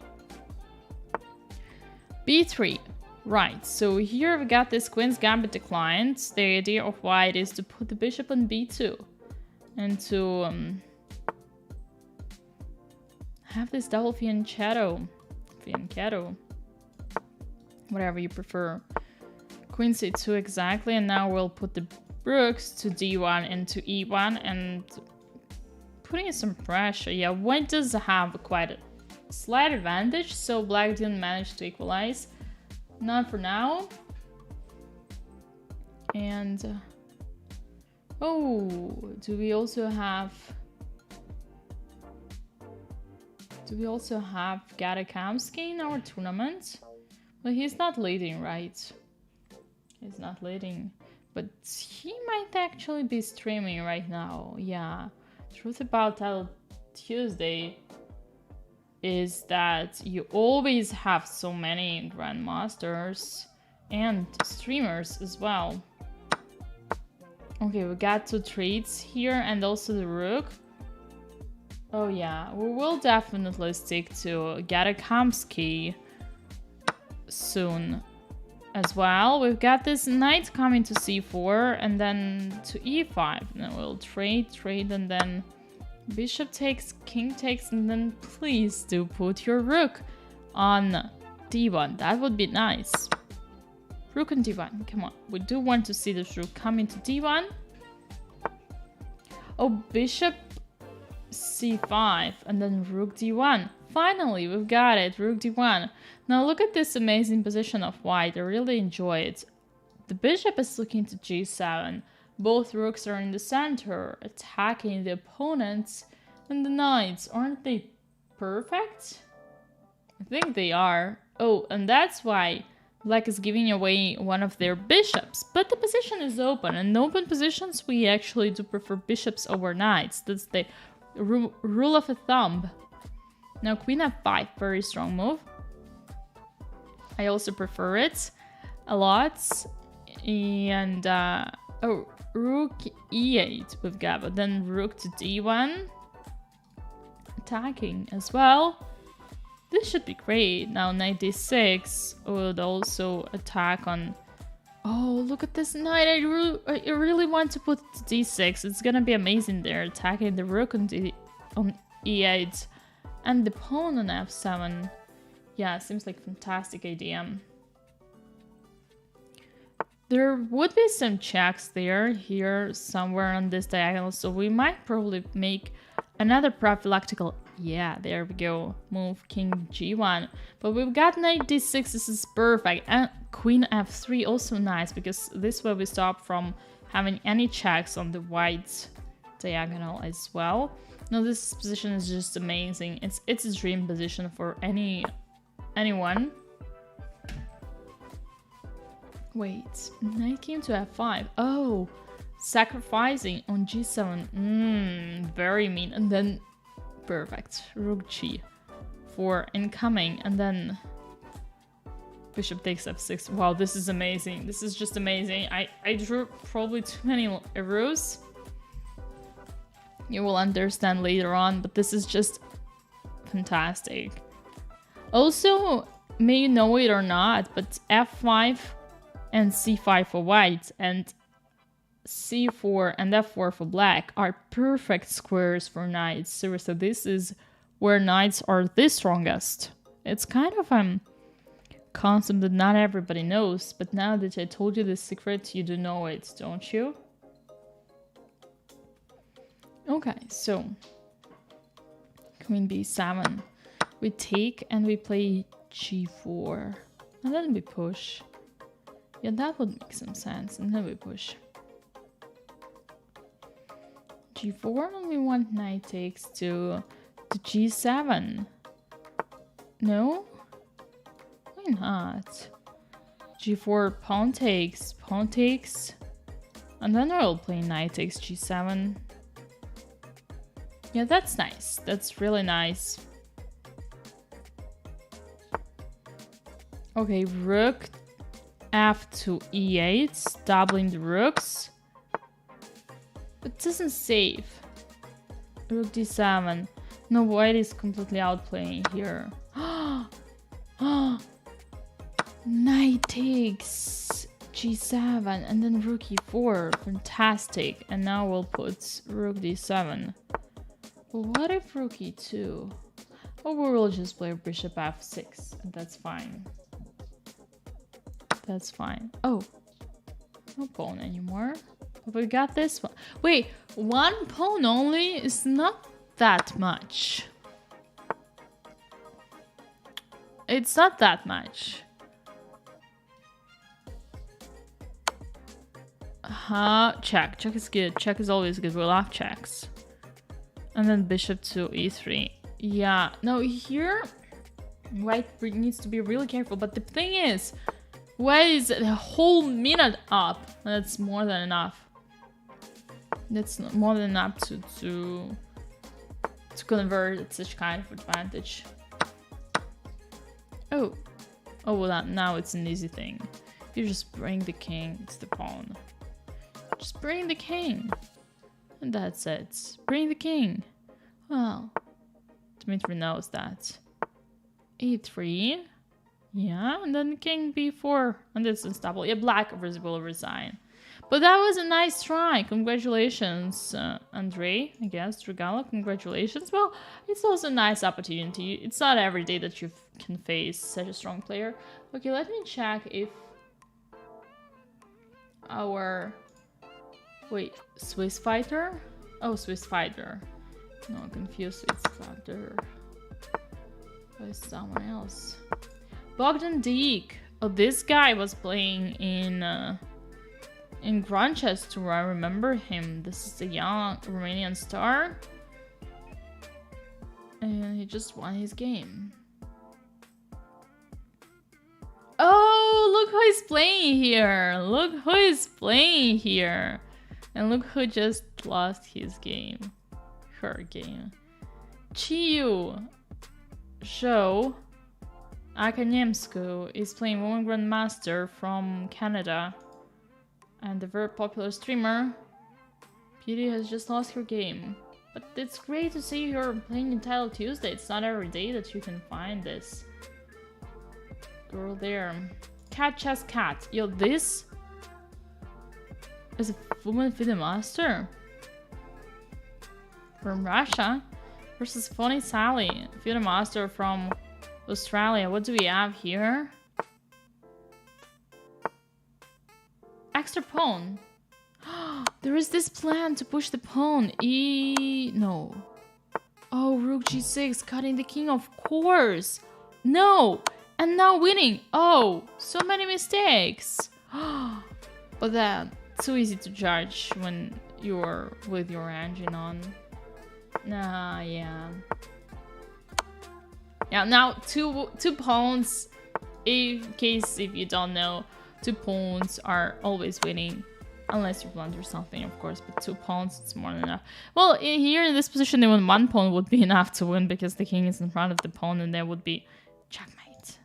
B3. Right, so here we got this Queen's Gambit declined. The idea of white is to put the bishop on b2 and to have this double fianchetto, whatever you prefer. Queen c2 exactly, and now we'll put the rooks to d1 and to e1 and putting some pressure. Yeah, white does have quite a slight advantage, so black didn't manage to equalize. Not for now. And oh, do we also have Gadakamsky in our tournament? Well, he's not leading, right? He's not leading, but he might actually be streaming right now. Yeah, truth about Title Tuesday is that you always have so many grandmasters and streamers as well. Okay, we got 2 treats here and also the rook. Oh yeah, we will definitely stick to Gadakamsky soon as well. We've got this knight coming to c4 and then to e5. And then we'll trade, and then bishop takes, king takes, and then please do put your rook on d1. That would be nice. Rook on d1, come on. We do want to see this rook come into d1. Oh, bishop c5 and then rook d1. Finally, we've got it, rook d1. Now look at this amazing position of white. I really enjoy it. The bishop is looking to g7. Both rooks are in the center, attacking the opponents, and the knights. Aren't they perfect? I think they are. Oh, and that's why black is giving away one of their bishops. But the position is open, and in open positions we actually do prefer bishops over knights. That's the rule of a thumb. Now queen f5, very strong move. I also prefer it a lot. And oh, rook e8 we've got, but then rook to d1. Attacking as well. This should be great. Now knight d6 would also attack on... Oh, look at this knight. I really want to put d6. It's gonna be amazing there. Attacking the rook on e8 and the pawn on f7. Yeah, seems like a fantastic idea. There would be some checks here somewhere on this diagonal, so we might probably make another prophylactical, yeah, there we go, move king g1. But we've got knight d6, this is perfect, and queen f3 also nice, because this way we stop from having any checks on the white diagonal as well. Now this position is just amazing. It's a dream position for anyone. Wait, knight came to f5. Oh, sacrificing on g7. Very mean. And then perfect. Rook g for incoming. And then Bishop takes f6. Wow, this is amazing. This is just amazing. I drew probably too many arrows. You will understand later on, but this is just fantastic. Also, may you know it or not, but f5 and c5 for white and c4 and f4 for black are perfect squares for knights. Seriously, this is where knights are the strongest. It's kind of concept that not everybody knows, but now that I told you the secret, you do know it, don't you? Okay, so queen b7. We take and we play g4. And then we push. Yeah, that would make some sense. And then we push. g4, and we want knight takes to g7. No? Why not? g4, pawn takes, and then I'll play knight takes g7. Yeah, that's nice. That's really nice. Okay, rook f to e8, doubling the rooks. It doesn't save. Rook d7. No, white is completely outplaying here. Knight takes g7 and then rook e4. Fantastic. And now we'll put rook d7. What if rook e2? Or we will just play bishop f6, and that's fine. That's fine. Oh, no pawn anymore. But we got this one. Wait, one pawn only is not that much. It's not that much. Check. Check is good. Check is always good. We love checks. And then bishop to e3. Yeah, no, here white needs to be really careful. But the thing is, white is a whole minute up. That's more than enough. That's more than enough to convert such kind of advantage. Oh, well, now it's an easy thing. You just bring the king to the pawn. Just bring the king. And that's it. Bring the king. Well, Dmitry knows that. e3. Yeah, and then king b4. And this is double. Yeah, black will resign. But that was a nice try. Congratulations, Andrei, I guess. Dragala, congratulations. Well, it's also a nice opportunity. It's not every day that you can face such a strong player. Okay, let me check if our... Wait, Swiss fighter? Oh, Swiss fighter. No, confused Swiss fighter. By someone else. Bogdan Deek. Oh, this guy was playing in Grandchester. I remember him. This is a young Romanian star. And he just won his game. Oh, look who is playing here. Look who is playing here. And look who just lost his game. Her game. Chiyu Zhou Akanyemsku is playing Woman Grandmaster from Canada. And the very popular streamer, Beauty, has just lost her game. But it's great to see her playing in Title Tuesday. It's not every day that you can find this girl there. Cat Chess Cat. Yo, this is a woman FIDE master from Russia versus Funny Sally, FIDE master from Australia. What do we have here? Extra pawn. There is this plan to push the pawn. No. Oh, rook g6, cutting the king, of course. No. And now winning. Oh, so many mistakes. But then, too easy to judge when you're with your engine on. Nah, yeah. Yeah, now two pawns. In case if you don't know, 2 pawns are always winning. Unless you blunder something, of course, but 2 pawns, it's more than enough. Well, here in this position, even 1 pawn would be enough to win because the king is in front of the pawn and there would be checkmate.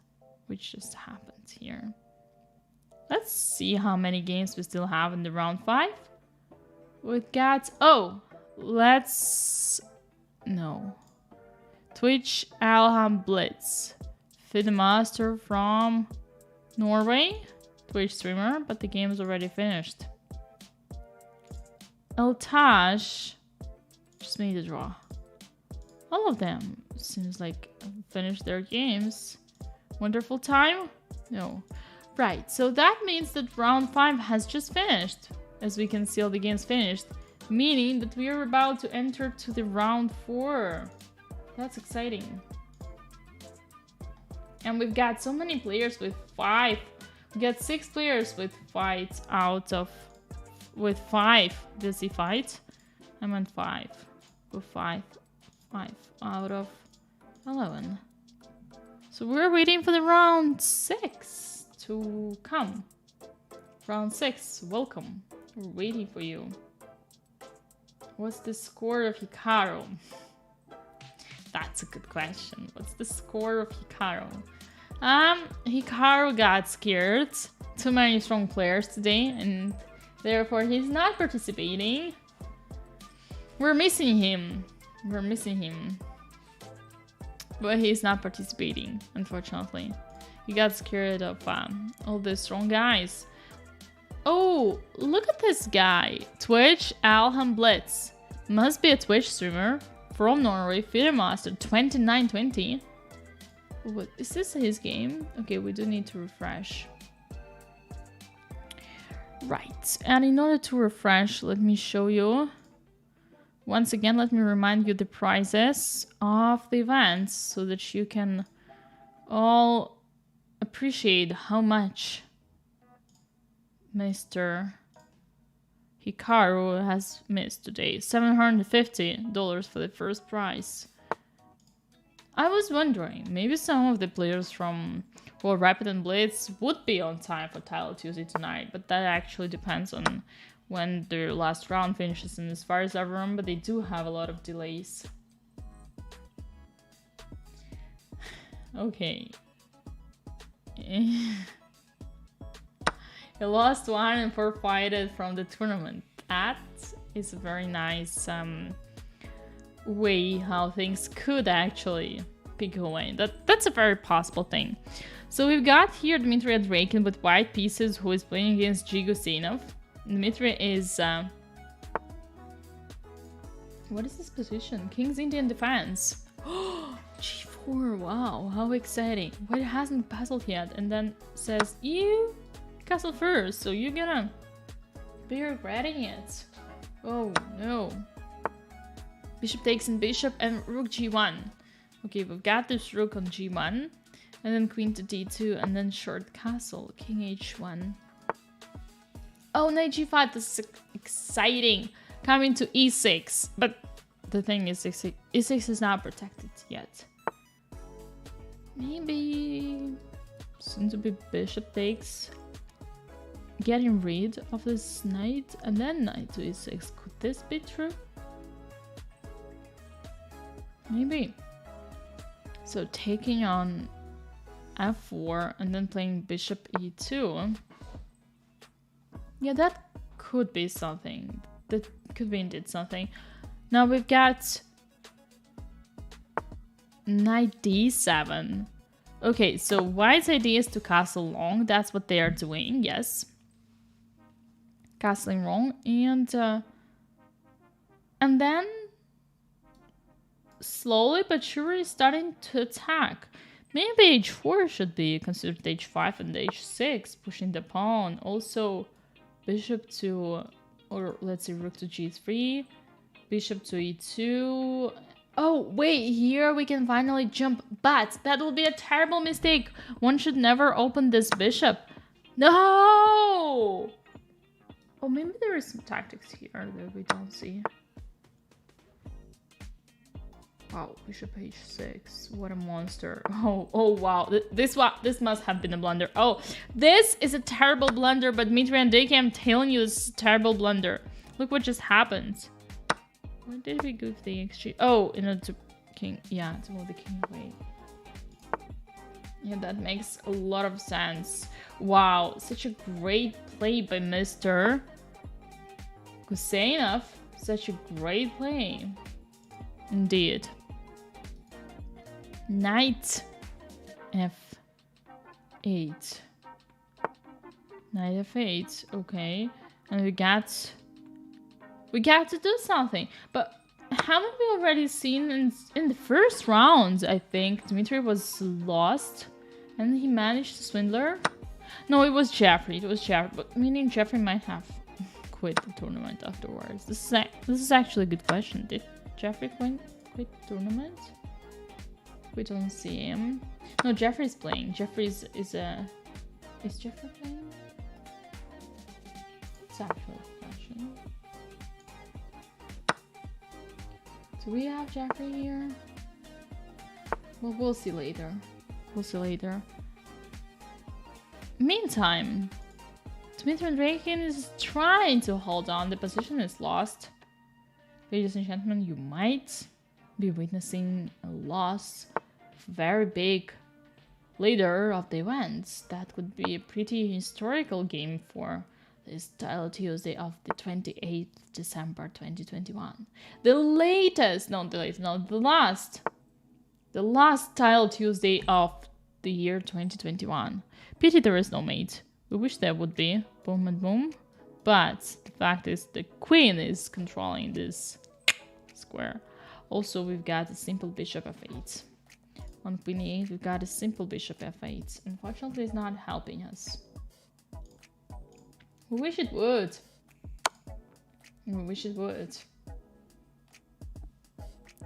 which just happened here. Let's see how many games we still have in the round 5. We've got... Oh! Let's... No. Twitch Alham Blitz. Fidemaster from Norway. Twitch streamer, but the game is already finished. Eltash just made a draw. All of them seems like finished their games. Wonderful time? No. Right, so that means that round 5 has just finished. As we can see, all the games finished. Meaning that we are about to enter to the round 4. That's exciting. And we've got so many players with 5. We got 6 players with fights out of... With 5. Did I see fight? I meant 5. With 5 out of 11. So we're waiting for the round 6 to come. Round 6, welcome. We're waiting for you. What's the score of Hikaru? That's a good question. What's the score of Hikaru? Hikaru got scared. Too many strong players today, and therefore he's not participating. We're missing him. But he's not participating, unfortunately. He got scared of all the strong guys. Oh, look at this guy. Twitch Alham Blitz. Must be a Twitch streamer from Norway. Fidemaster 2920. What is this, his game? Okay, we do need to refresh. Right, and in order to refresh, let me show you. Once again, let me remind you the prizes of the events so that you can all appreciate how much Mr. Hikaru has missed today. $750 for the first prize. I was wondering, maybe some of the players from World Rapid and Blitz would be on time for Title Tuesday tonight, but that actually depends on when their last round finishes, and as far as I remember, they do have a lot of delays. Okay. He lost one and forfeited from the tournament. That is a very nice way how things could actually be going. That's a very possible thing. So we've got here Dmitry Adrakin with white pieces, who is playing against Gigo Seinov. Dmitry is what is this position? King's Indian Defense. G4, wow, how exciting. But it hasn't puzzled yet, and then says you castle first, so you're gonna be regretting it. Oh no. Bishop takes in bishop and rook g1. Okay, we've got this rook on g1, and then queen to d2, and then short castle, king h1. Oh, knight g5, this is exciting. Coming to e6, but the thing is e6 is not protected yet. Maybe soon to be bishop takes, getting rid of this knight, and then knight to e6. Could this be true? Maybe. So taking on f4 and then playing bishop e2. Yeah, that could be something. That could be indeed something. Now we've got knight d7. Okay, so white's idea is to castle long. That's what they are doing, yes. Castling long, and then slowly but surely starting to attack. Maybe h4 should be considered h5 and h6, pushing the pawn. Also, bishop to, or let's say rook to g3, bishop to e2. Oh, wait, here we can finally jump, but that will be a terrible mistake. One should never open this bishop. No! Oh, maybe there is some tactics here that we don't see. Wow, bishop h6. What a monster. Oh wow. This must have been a blunder. Oh, this is a terrible blunder, but Dmitry Andreyevich, I'm telling you, this is a terrible blunder. Look what just happened. Why did we give the exchange? Oh, in order to king. Yeah, to move the king away. Yeah, that makes a lot of sense. Wow, such a great play by Mr. Husseinov. Such a great play. Indeed. Knight f8. Knight f8. Okay. And we got to do something. But haven't we already seen in the first round, I think, Dmitry was lost and he managed to swindler? No, it was Jeffrey. It was Jeffrey. But meaning Jeffrey might have quit the tournament afterwards. This is actually a good question. Did Jeffrey quit the tournament? We don't see him. No, Jeffrey's playing. Is Jeffrey playing? It's actually a question. Do we have Jeffrey here? Well, we'll see later. Meantime, Dmitry Andreikin is trying to hold on. The position is lost. Ladies and gentlemen, you might be witnessing a loss of a very big leader of the events. That would be a pretty historical game for this Title Tuesday of the 28th December 2021. The last Title Tuesday of the year 2021. Pity there is no mate. We wish there would be. Boom and boom. But the fact is the queen is controlling this square. Also, we've got a simple bishop f8. On queen e8, we've got a simple bishop f8. Unfortunately, it's not helping us. We wish it would.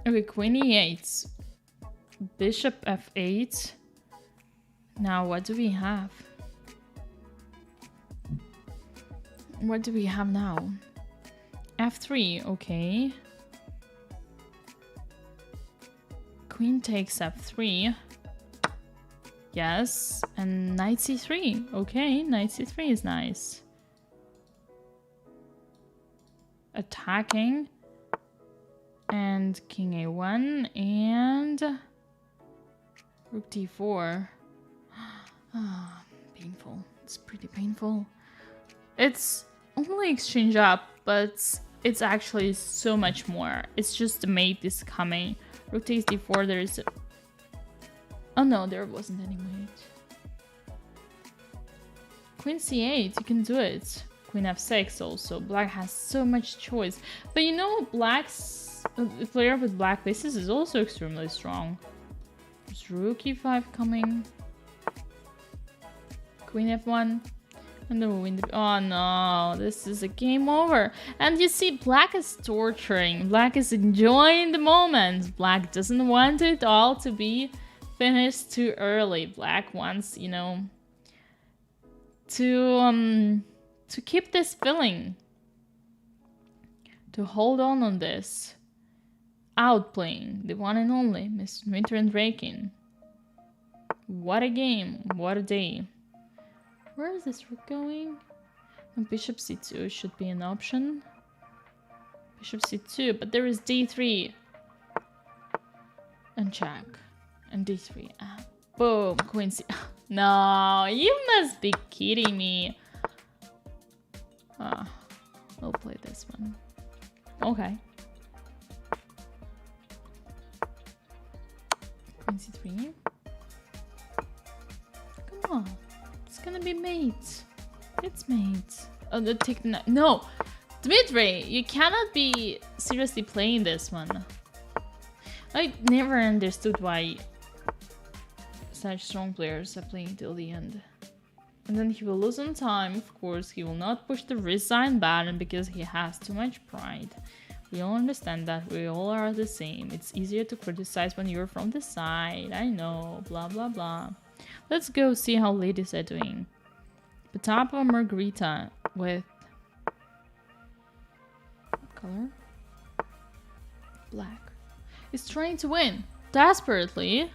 Okay, queen e8. Bishop f8. Now, what do we have? What do we have now? f3, okay. Queen takes f3. Yes, and knight c3. Okay, knight c3 is nice. Attacking. And king a1 and rook d4. Ah, painful. It's pretty painful. It's only exchange up, but it's actually so much more. It's just the mate is coming. Rook takes d4, there's... Oh no, there wasn't any mate. Queen c8, you can do it. Queen f6 also. Black has so much choice. But you know, black's... The player with black pieces is also extremely strong. There's rook e5 coming. Queen f1. And then we win the... Oh no, this is a game over. And you see, black is torturing. Black is enjoying the moment. Black doesn't want it all to be finished too early. Black wants, you know, to keep this feeling. To hold on this. Outplaying the one and only Mr. Dmitry Andreikin. What a game. What a day. Where is this rook going? Bishop c2 should be an option. Bishop c2, but there is d3. And check. And d3. Ah, boom. Queen c... No, you must be kidding me. Ah, we'll play this one. Okay. Queen c3. Come on. It's gonna be mate. It's mate. Oh, the take the... No! Dmitry, you cannot be seriously playing this one. I never understood why such strong players are playing till the end. And then he will lose on time, of course. He will not push the resign button because he has too much pride. We all understand that. We all are the same. It's easier to criticize when you're from the side. I know. Blah, blah, blah. Let's go see how ladies are doing. Potapova Margarita with... What color? Black. Is trying to win. Desperately.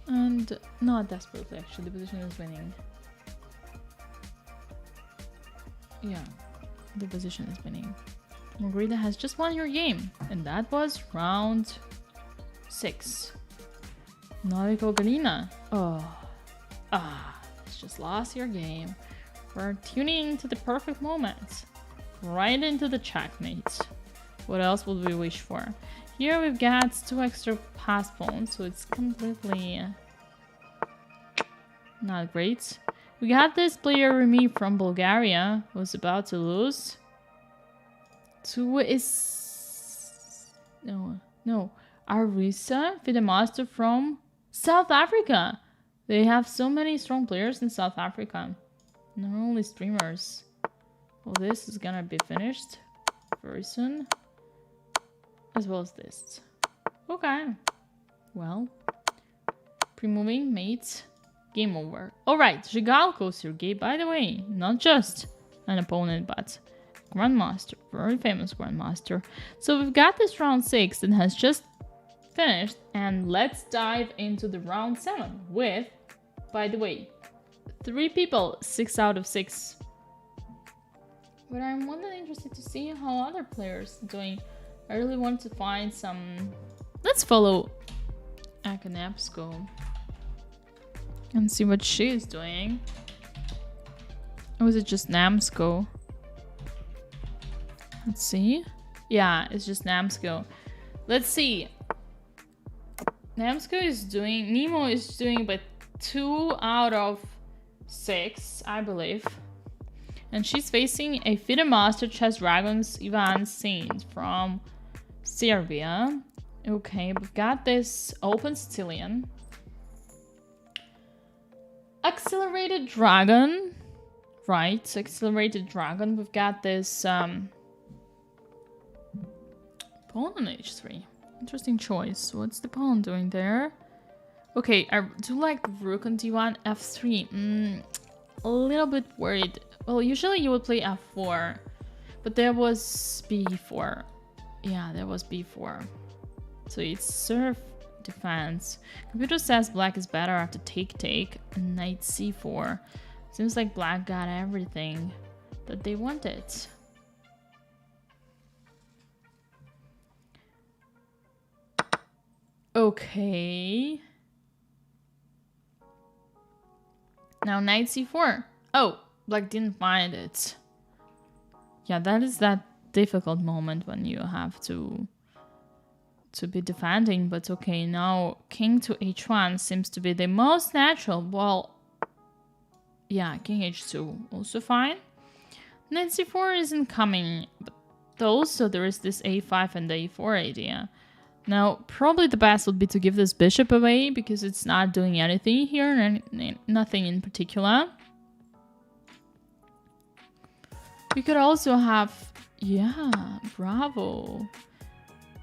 And not desperately, actually. The position is winning. Yeah. The position is winning. Margarita has just won your game. And that was round 6. Nautical Galina. Oh. It's just lost your game. We're tuning into the perfect moment. Right into the checkmate. What else would we wish for? Here we've got 2 extra pass pawns, so it's completely not great. We got this player Remy from Bulgaria, who's about to lose. 2 is... No. Arisa, FIDE Master from South Africa. They have so many strong players in South Africa. Not only streamers. Well, this is gonna be finished very soon. As well as this. Okay. Well. Pre-moving, mates. Game over. Alright, Zhigalko Sergey, by the way. Not just an opponent, but Grandmaster. Very famous Grandmaster. So we've got this round 6 that has just finished. And let's dive into the round 7 with, by the way, 3 people, 6 out of 6. But I'm more than interested to see how other players are doing. I really want to find some... Let's follow Akanapsko and see what she is doing. Or is it just Namsko? Let's see. Yeah, it's just Namsko. Let's see. Namsko is doing... Nemo is doing but 2 out of 6, I believe. And she's facing a FIDE Master Chess Dragons Ivan Saint from Serbia. Okay, we've got this Open Sicilian. Accelerated Dragon. Right, Accelerated Dragon. We've got this pawn on h3. Interesting choice. What's the pawn doing there? Okay, I do like rook on d1, f3. A little bit worried. Well, usually you would play f4, but there was b4. Yeah, there was b4. So it's serve defense. Computer says black is better after take, and knight c4. Seems like black got everything that they wanted. Okay. Now knight c4. Oh, black didn't find it. Yeah, that is that difficult moment when you have to be defending, but okay, now king to h1 seems to be the most natural. Well, yeah, king h2 also fine. Knight c4 isn't coming, but also there is this a5 and a4 idea. Now, probably the best would be to give this bishop away because it's not doing anything here, and nothing in particular. We could also have, yeah, bravo.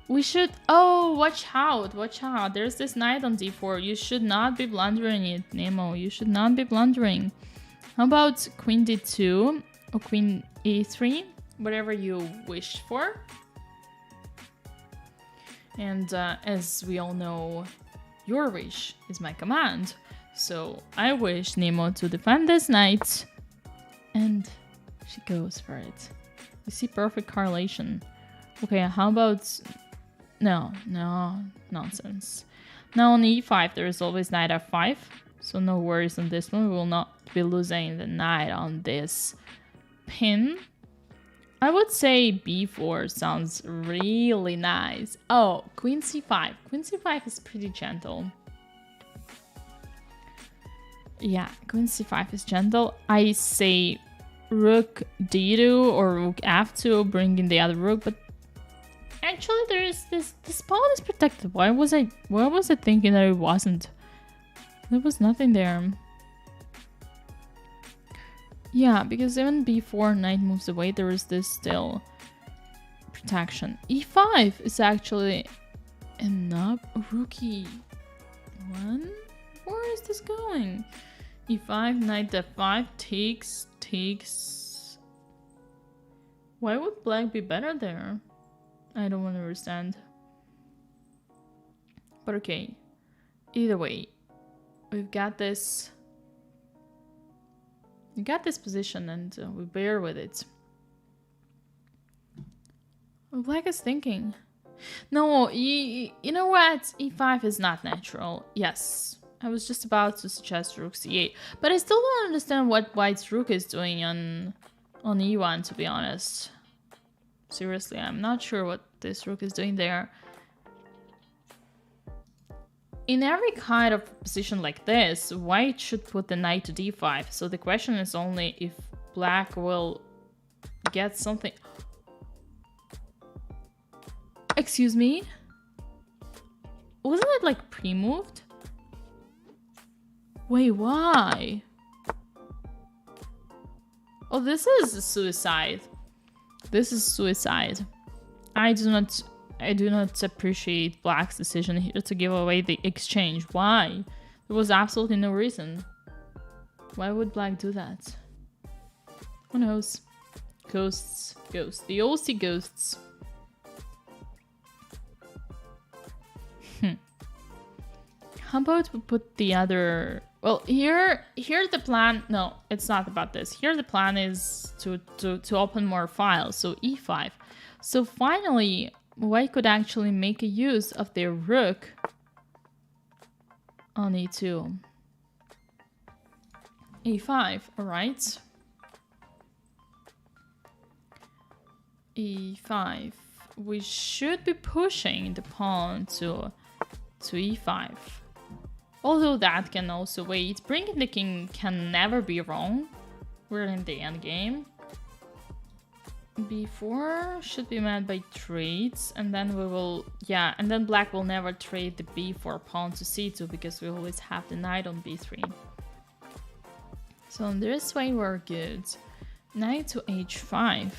We should, oh, watch out, watch out. There's this knight on d4. You should not be blundering it, Nemo. You should not be blundering. How about queen d2 or queen e3? Whatever you wish for. And as we all know, your wish is my command. So I wish Nemo to defend this knight. And she goes for it. You see perfect correlation. Okay, how about... No, nonsense. Now on e5, there is always knight f5. So no worries on this one. We will not be losing the knight on this pin. I would say b4 sounds really nice. Oh, queen c5. Queen c5 is pretty gentle. Yeah, queen c5 is gentle. I say rook d2 or rook f2, bringing the other rook, but actually there is this pawn is protected. Why was I thinking that it wasn't? There was nothing there. Yeah, because even before knight moves away, there is this still protection. e5 is actually enough. Rookie 1? Where is this going? e5, knight f5, takes. Why would black be better there? I don't want to understand. But okay. Either way, we've got this. We got this position and we bear with it. What black is thinking? No, you know what? E5 is not natural. Yes. I was just about to suggest rook c8. But I still don't understand what white's rook is doing on e1, to be honest. Seriously, I'm not sure what this rook is doing there. In every kind of position like this, white should put the knight to d5. So the question is only if black will get something. Excuse me? Wasn't it like pre-moved? Wait, why? Oh, this is suicide. This is suicide. I do not appreciate black's decision here to give away the exchange. Why? There was absolutely no reason. Why would black do that? Who knows? Ghosts. Ghosts. The OC ghosts. How about we put the other... Well, here the plan... No, it's not about this. Here the plan is to open more files. So e5. So finally, white could actually make a use of their rook on e2. e5, alright. e5. We should be pushing the pawn to e5. Although that can also wait. Bringing the king can never be wrong. We're in the endgame. b4 should be met by trades, and then we will... Yeah, and then black will never trade the b4 pawn to c2 because we always have the knight on b3. So in this way we're good. Knight to h5.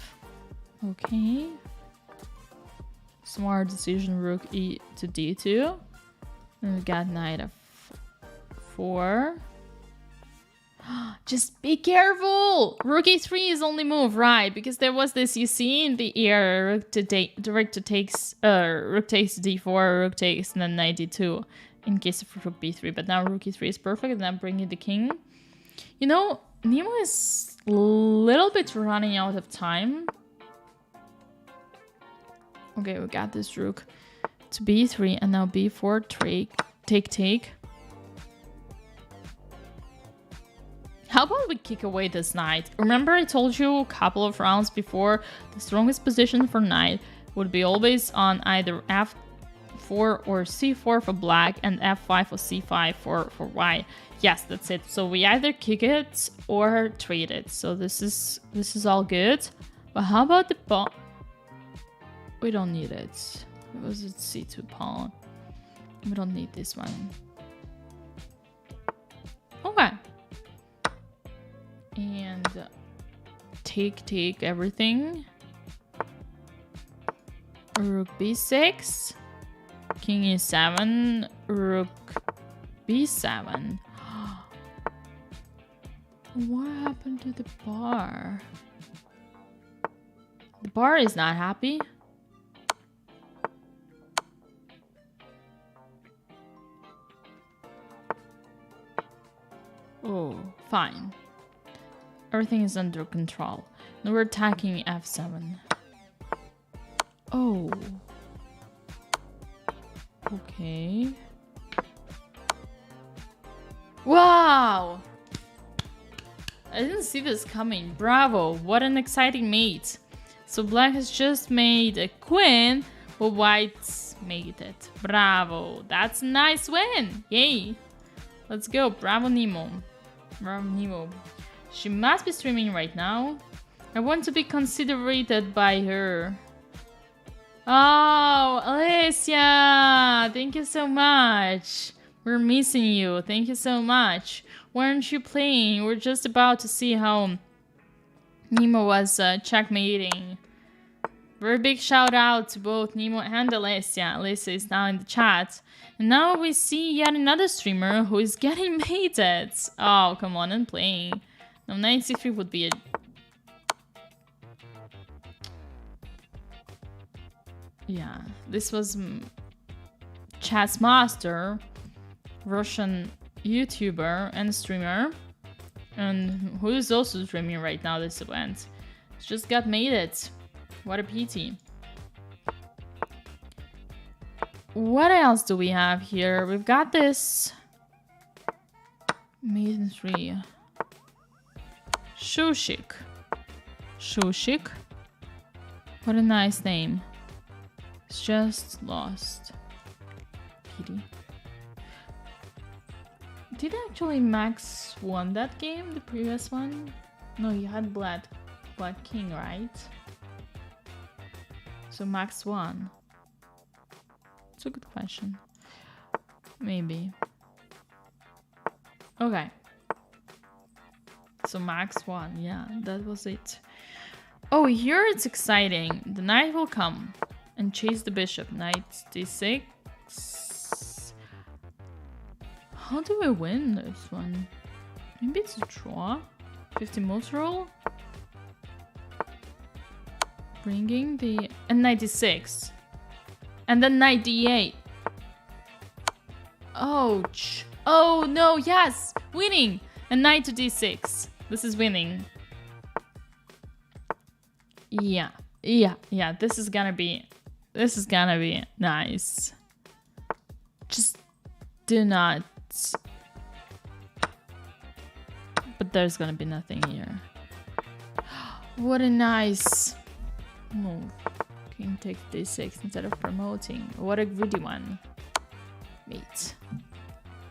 Okay. Smart decision, rook e to d2. And we got knight f4. Just be careful! Rook a3 is only move, right? Because there was this, you see, in the ear, rook takes d4, rook takes, and then knight d2, in case of rook b3. But now rook e3 is perfect, and then bringing the king. You know, Nemo is a little bit running out of time. Okay, we got this rook to b3, and now b4, take. How about we kick away this knight? Remember I told you a couple of rounds before, the strongest position for knight would be always on either f4 or c4 for black and f5 or c5 for white. Yes, that's it. So we either kick it or trade it. So this is all good. But how about the pawn? We don't need it. It was a c2 pawn. We don't need this one. Okay. And take everything. Rook b6. King e7. Rook b7. What happened to the bar? The bar is not happy. Oh, fine. Everything is under control. Now we're attacking f7. Oh. Okay. Wow! I didn't see this coming. Bravo. What an exciting mate. So black has just made a queen, but white's made it. Bravo. That's a nice win. Yay. Let's go. Bravo, Nemo. Bravo, Nemo. She must be streaming right now. I want to be considered by her. Oh, Alicia! Thank you so much. We're missing you. Thank you so much. Why aren't you playing? We're just about to see how Nemo was checkmating. Very big shout out to both Nemo and Alicia. Alicia is now in the chat. And now we see yet another streamer who is getting mated. Oh, come on, and playing. No, knight c3 would be a... Yeah, this was Chess Master, Russian YouTuber and streamer, and who is also streaming right now this event. Just got mated. What a pity. What else do we have here? We've got this. Maiden 3. Shushik. Shushik? What a nice name. It's just lost. Kitty. Did actually Max won that game, the previous one? No, he had Black King, right? So Max won. It's a good question. Maybe. Okay. So Max won. Yeah, that was it. Oh, here it's exciting. The knight will come and chase the bishop. Knight d6. How do I win this one? Maybe it's a draw? 50 moves roll? Bringing the... and knight d6. And then knight d8. Ouch. Oh no, yes! Winning! And knight to d6. This is winning. Yeah. This is gonna be nice. Just do not. But there's gonna be nothing here. What a nice move. King takes d6 instead of promoting. What a greedy one. Mate.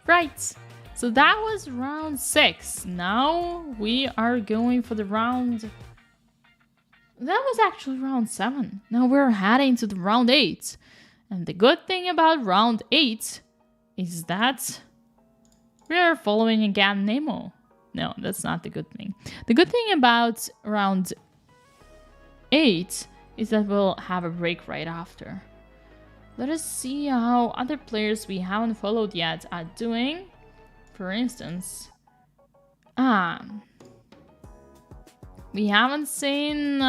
Right. So that was round 6. Now we are going for the round... That was actually round 7. Now we're heading to the round 8. And the good thing about round 8 is that we're following again Nemo. No, that's not the good thing. The good thing about round 8 is that we'll have a break right after. Let us see how other players we haven't followed yet are doing. For instance, we haven't seen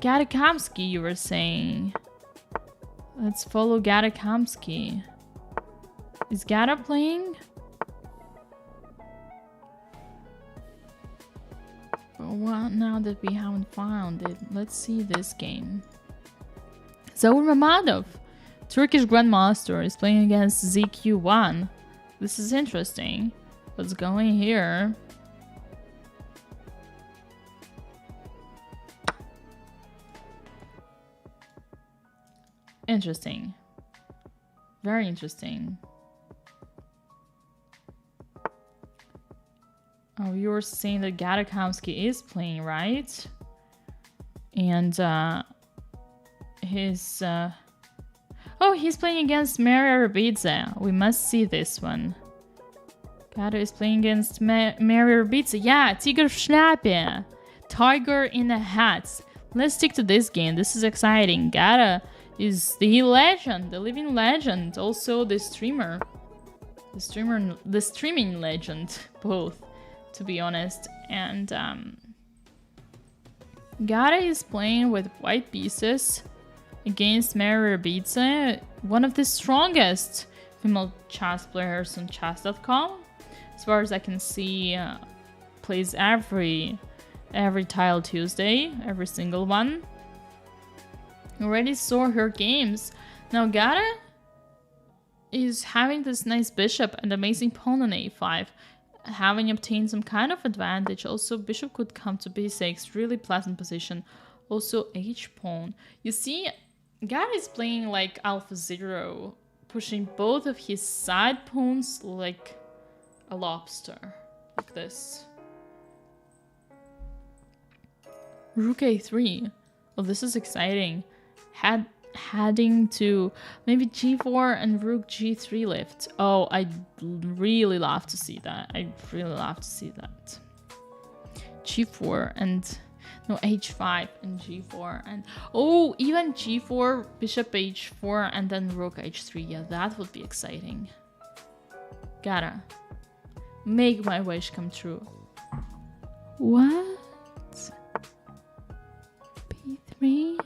Gadakamsky, you were saying. Let's follow Gadakamsky. Is Gada playing? Well, now that we haven't found it, let's see this game. Zaur Mamadov, Turkish Grandmaster, is playing against ZQ1. This is interesting. What's going here? Interesting. Very interesting. Oh, you were saying that Gadakamsky is playing, right? And he's playing against Maria Rabidze. We must see this one. Gada is playing against Maria Rabidze. Yeah, Tiger в шляпе. Tiger in a hat. Let's stick to this game. This is exciting. Gada is the legend, the living legend. Also the streamer. The streaming legend. Both, to be honest. And Gada is playing with white pieces against Maria Rabidze, one of the strongest female chess players on chess.com. As far as I can see, plays every Tile Tuesday, every single one. Already saw her games. Now Gada is having this nice bishop and amazing pawn on a5, having obtained some kind of advantage. Also, bishop could come to b6, really pleasant position. Also, h pawn. You see, Gada is playing like AlphaZero, pushing both of his side pawns like a lobster, like this. Rook a3. Oh, this is exciting. Heading to maybe g4 and rook g3 lift. Oh, I'd really love to see that. I'd really love to see that. G4 and no, h5 and g4 and oh, even g4, bishop h4 and then rook h3. Yeah, that would be exciting. Gotta make my wish come true. What? b3?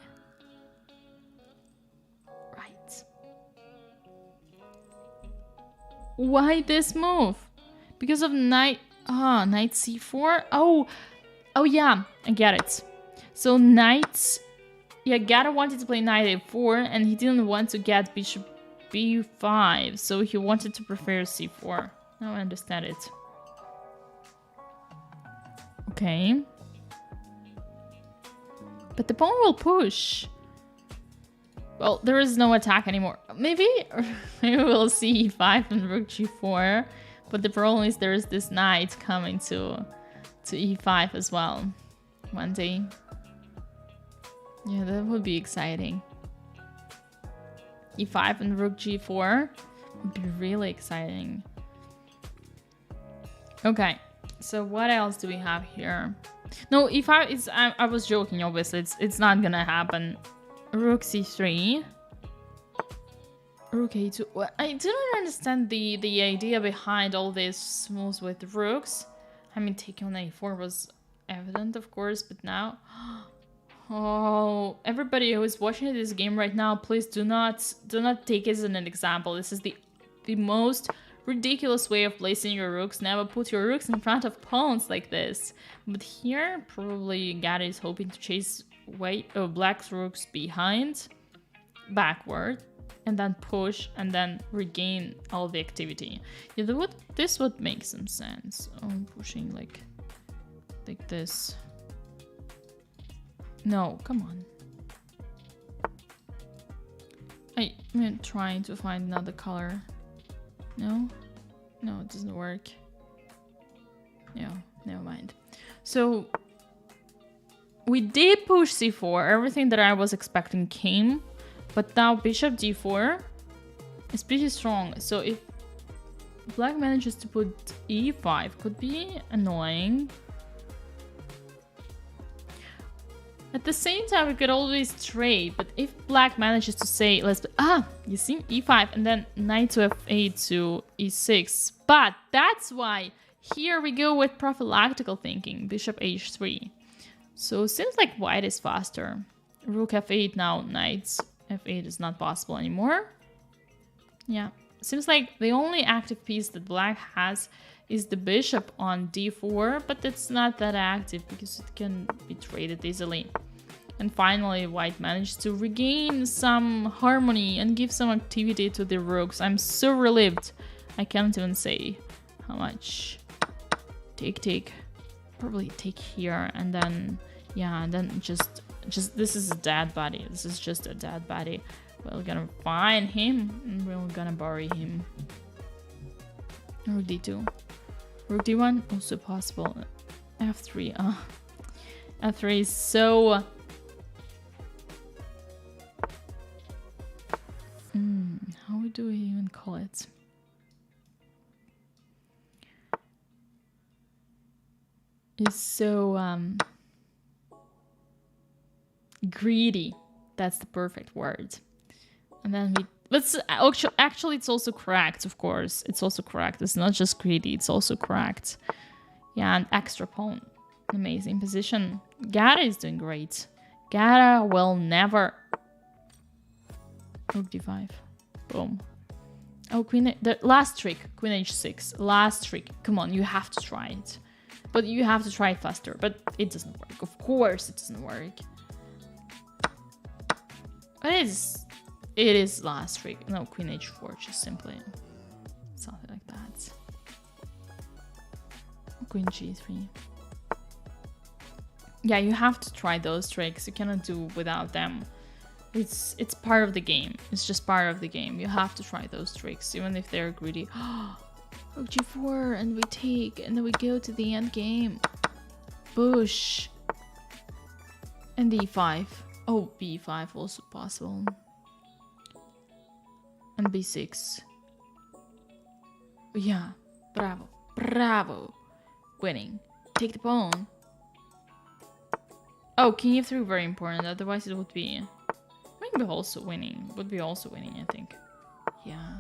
Why this move? Because of knight c4? Oh, Oh yeah, I get it. So knight... Yeah, Gata wanted to play knight a4, and he didn't want to get bishop b5, so he wanted to prefer c4. Now I understand it. Okay. But the pawn will push. Well, there is no attack anymore. Maybe we'll see e5 and rook g4. But the problem is there is this knight coming to e5 as well one day. Yeah, that would be exciting. e5 and rook g4 would be really exciting. Okay, so what else do we have here? No, e5 is... I was joking, obviously. It's not gonna happen. Rook c3. Rook a2. Well, I do not understand the idea behind all these moves with rooks. I mean, taking on a4 was evident, of course, but now... Oh, everybody who is watching this game right now, please do not take it as an example. This is the most ridiculous way of placing your rooks. Never put your rooks in front of pawns like this. But here, probably Gata is hoping to chase black's rooks behind, backward, and then push and then regain all the activity. Yeah, this would make some sense. I'm pushing like this. No, come on. I'm trying to find another color. No? No, it doesn't work. No, never mind. So, we did push c4. Everything that I was expecting came. But now bishop d4 is pretty strong. So if black manages to put e5, could be annoying. At the same time, we could always trade, but if black manages to say, you see, e5, and then knight to f8 to e6. But that's why here we go with prophylactical thinking, bishop h3. So it seems like white is faster. Rook f8 now, knight f8 is not possible anymore. Yeah, seems like the only active piece that black has is the bishop on d4, but it's not that active because it can be traded easily. And finally, white managed to regain some harmony and give some activity to the rooks. I'm so relieved. I can't even say how much. Take. Probably take here and then, yeah, and then just this is a dead body. This is just a dead body. We're gonna find him and we're gonna bury him. Rook d2. Rook d1, also possible. f3, f3 is so... how do we even call it? It's so greedy. That's the perfect word. And then but actually it's also correct, of course. It's also correct. It's not just greedy, it's also correct. Yeah, and extra pawn. Amazing position. Gata is doing great. Gata will never... Rook d5. Boom. Oh, the last trick. Queen h6. Last trick. Come on, you have to try it. But you have to try it faster. But it doesn't work. Of course it doesn't work. It is last trick. No, queen h4, just simply something like that. Queen g3. Yeah, you have to try those tricks. You cannot do without them. It's part of the game. It's just part of the game. You have to try those tricks, even if they're greedy. Rook g4, and we take, and then we go to the end game. Bush. And e5. Oh, b5 also possible. And b6. Yeah, bravo, bravo. Winning. Take the pawn. Oh, king f3 very important. Otherwise, it would be also winning. Would be also winning, I think. Yeah.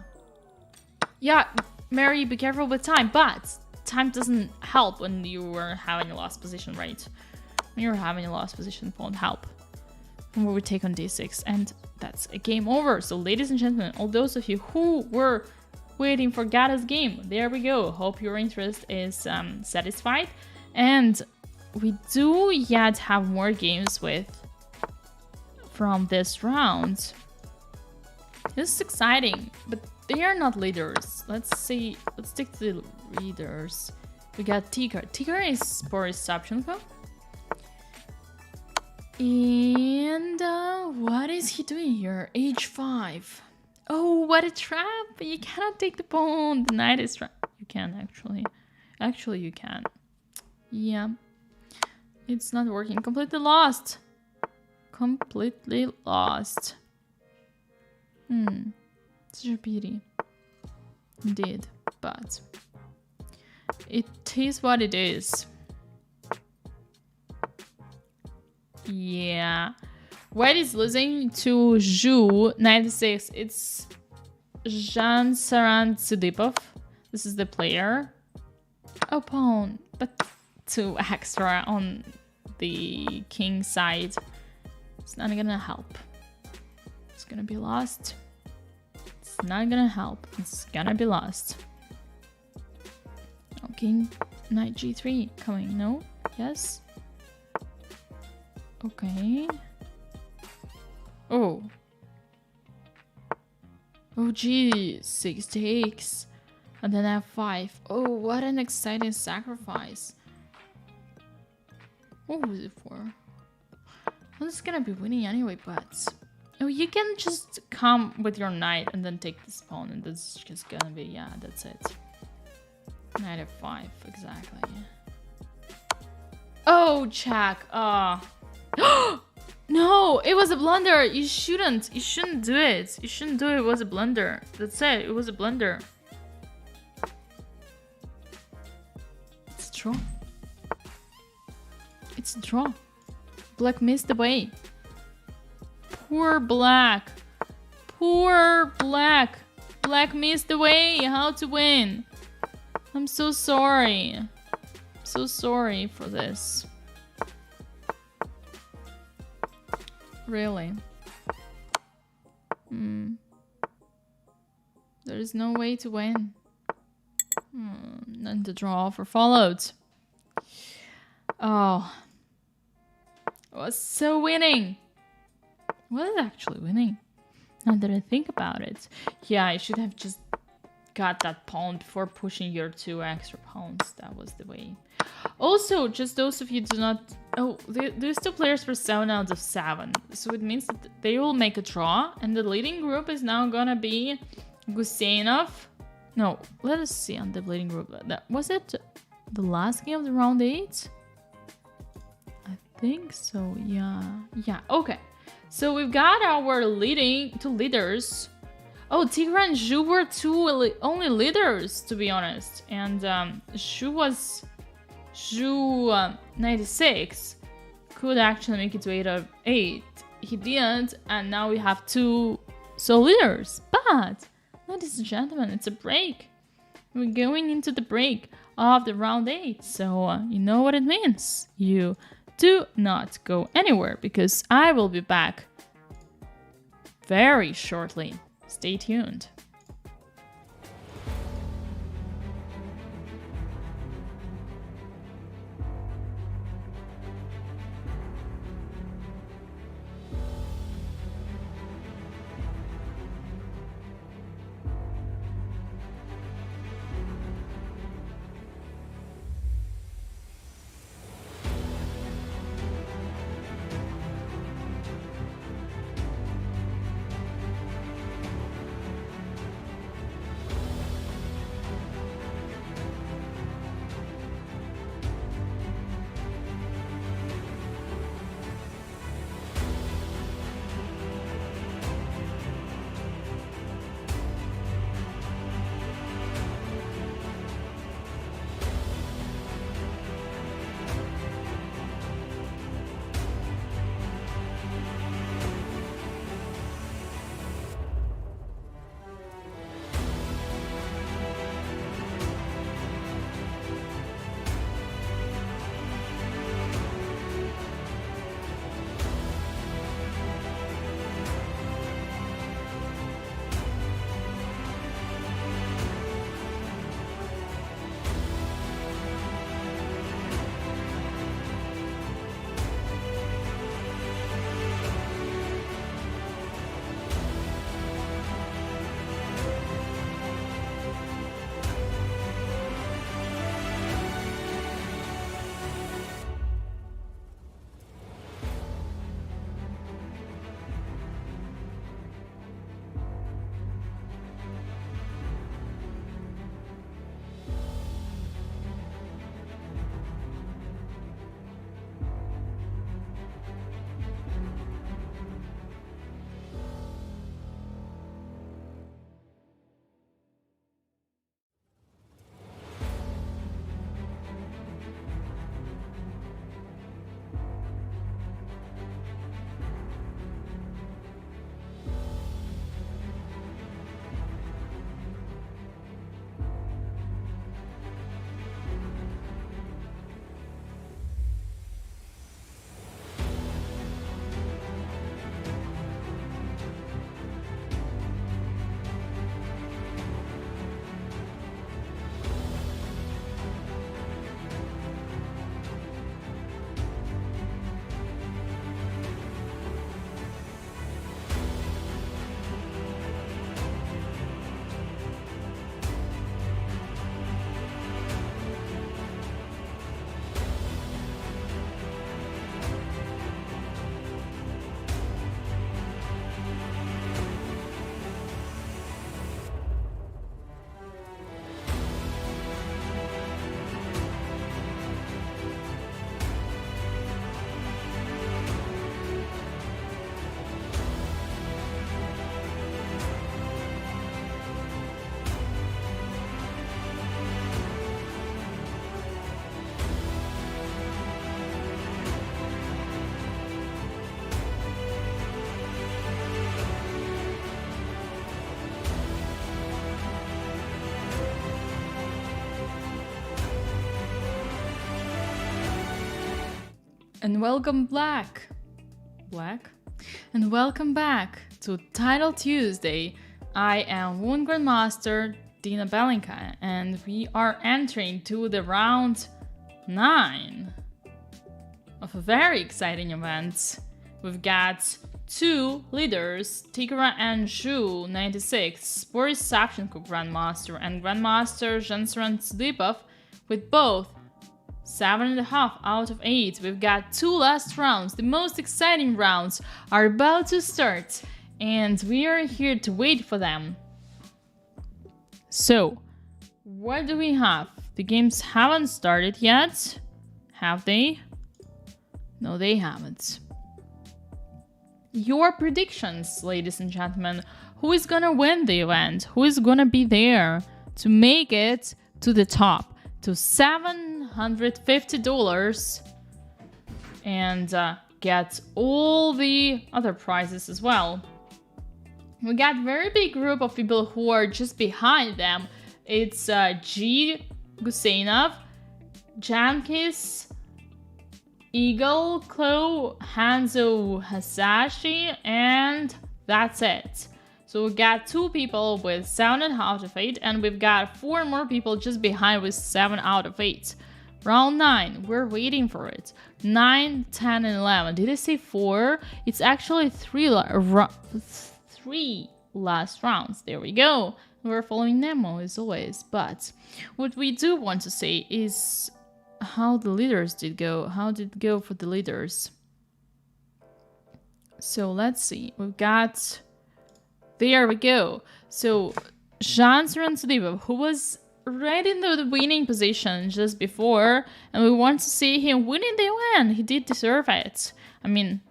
Yeah, Mary, be careful with time. But time doesn't help when you are having a lost position, right? When you're having a lost position, it won't help. And we would take on d6, and that's a game over. So, ladies and gentlemen, all those of you who were waiting for Gata's game, there we go. Hope your interest is satisfied. And we do yet have more games with from this round. This is exciting, but they are not leaders. Let's see. Let's stick to the leaders. We got Tigger. Tigger is Boris Sapchenko. And what is he doing here? H5. Oh, what a trap! You cannot take the pawn. The knight is trapped. You can actually. Actually, you can. Yeah. It's not working. Completely lost. Completely lost. Such a pity. Indeed. But it is what it is. Yeah. White is losing to Zhu 96. It's Jan Saran Sudipov. This is the player. Oh, pawn. But 2 extra on the king side. It's not gonna help. It's gonna be lost. It's not gonna help. It's gonna be lost. Okay, knight g3 coming. No? Yes? Okay. Oh. Oh, g6 takes. And then f5. Oh, what an exciting sacrifice. What was it for? Well, it's gonna be winning anyway, but... Oh, you can just come with your knight and then take this pawn, and that's just gonna be... Yeah, that's it. Knight f5, exactly. Oh, check. No, it was a blunder. You shouldn't do it. You shouldn't do it. It was a blunder. That's it. It was a blunder. It's a draw. It's a draw. Black missed the way. Poor black. Poor black. Black missed the way. How to win. I'm so sorry. I'm so sorry for this. Really. There is no way to win. And the draw offer followed. Oh. I was so winning. I was actually winning. Now that I think about it. Yeah, I should have just got that pawn before pushing your 2 extra pawns. That was the way. Also, just those of you do not... Oh, there's 2 players for 7 out of 7. So it means that they will make a draw. And the leading group is now gonna be Gusenov. No, let us see on the leading group. Was it the last game of the round 8? I think so, yeah. Yeah, okay. So we've got our 2 leaders. Oh, Tigran and Zhu were 2 only leaders, to be honest. And Zhu 96 could actually make it to 8 of 8. He didn't, and now we have 2 sole leaders. But, ladies and gentlemen, it's a break. We're going into the break of the round 8. So, you know what it means. You do not go anywhere, because I will be back very shortly. Stay tuned. And welcome And welcome back to Title Tuesday. I am Wound Grandmaster Dina Belenkaya, and we are entering to the round 9 of a very exciting event. We've got 2 leaders, Tikara and Zhu, 96, Boris Savchenko Grandmaster, and Grandmaster Zhensran Tsudipov with both 7.5 out of 8. We've got 2 last rounds. The most exciting rounds are about to start, and we are here to wait for them. So, what do we have? The games haven't started yet. Have they? No, they haven't. Your predictions, ladies and gentlemen. Who is gonna win the event? Who is gonna be there to make it to the top? To $750 and get all the other prizes as well. We got a very big group of people who are just behind them. It's G. Gusainov, Jankis, Eagle, Claw, Hanzo Hasashi, and that's it. So we got 2 people with 7 out of 8, and we've got 4 more people just behind with 7 out of 8. Round 9, we're waiting for it. 9, 10, and 11. Did I say 4? It's actually 3 last rounds. There we go. We're following Nemo as always. But what we do want to say is how the leaders did go. How did it go for the leaders? So let's see. We've got... There we go. So, Zhensran Tsudipov, who was right in the winning position just before, and we want to see him winning the win. He did deserve it. I mean,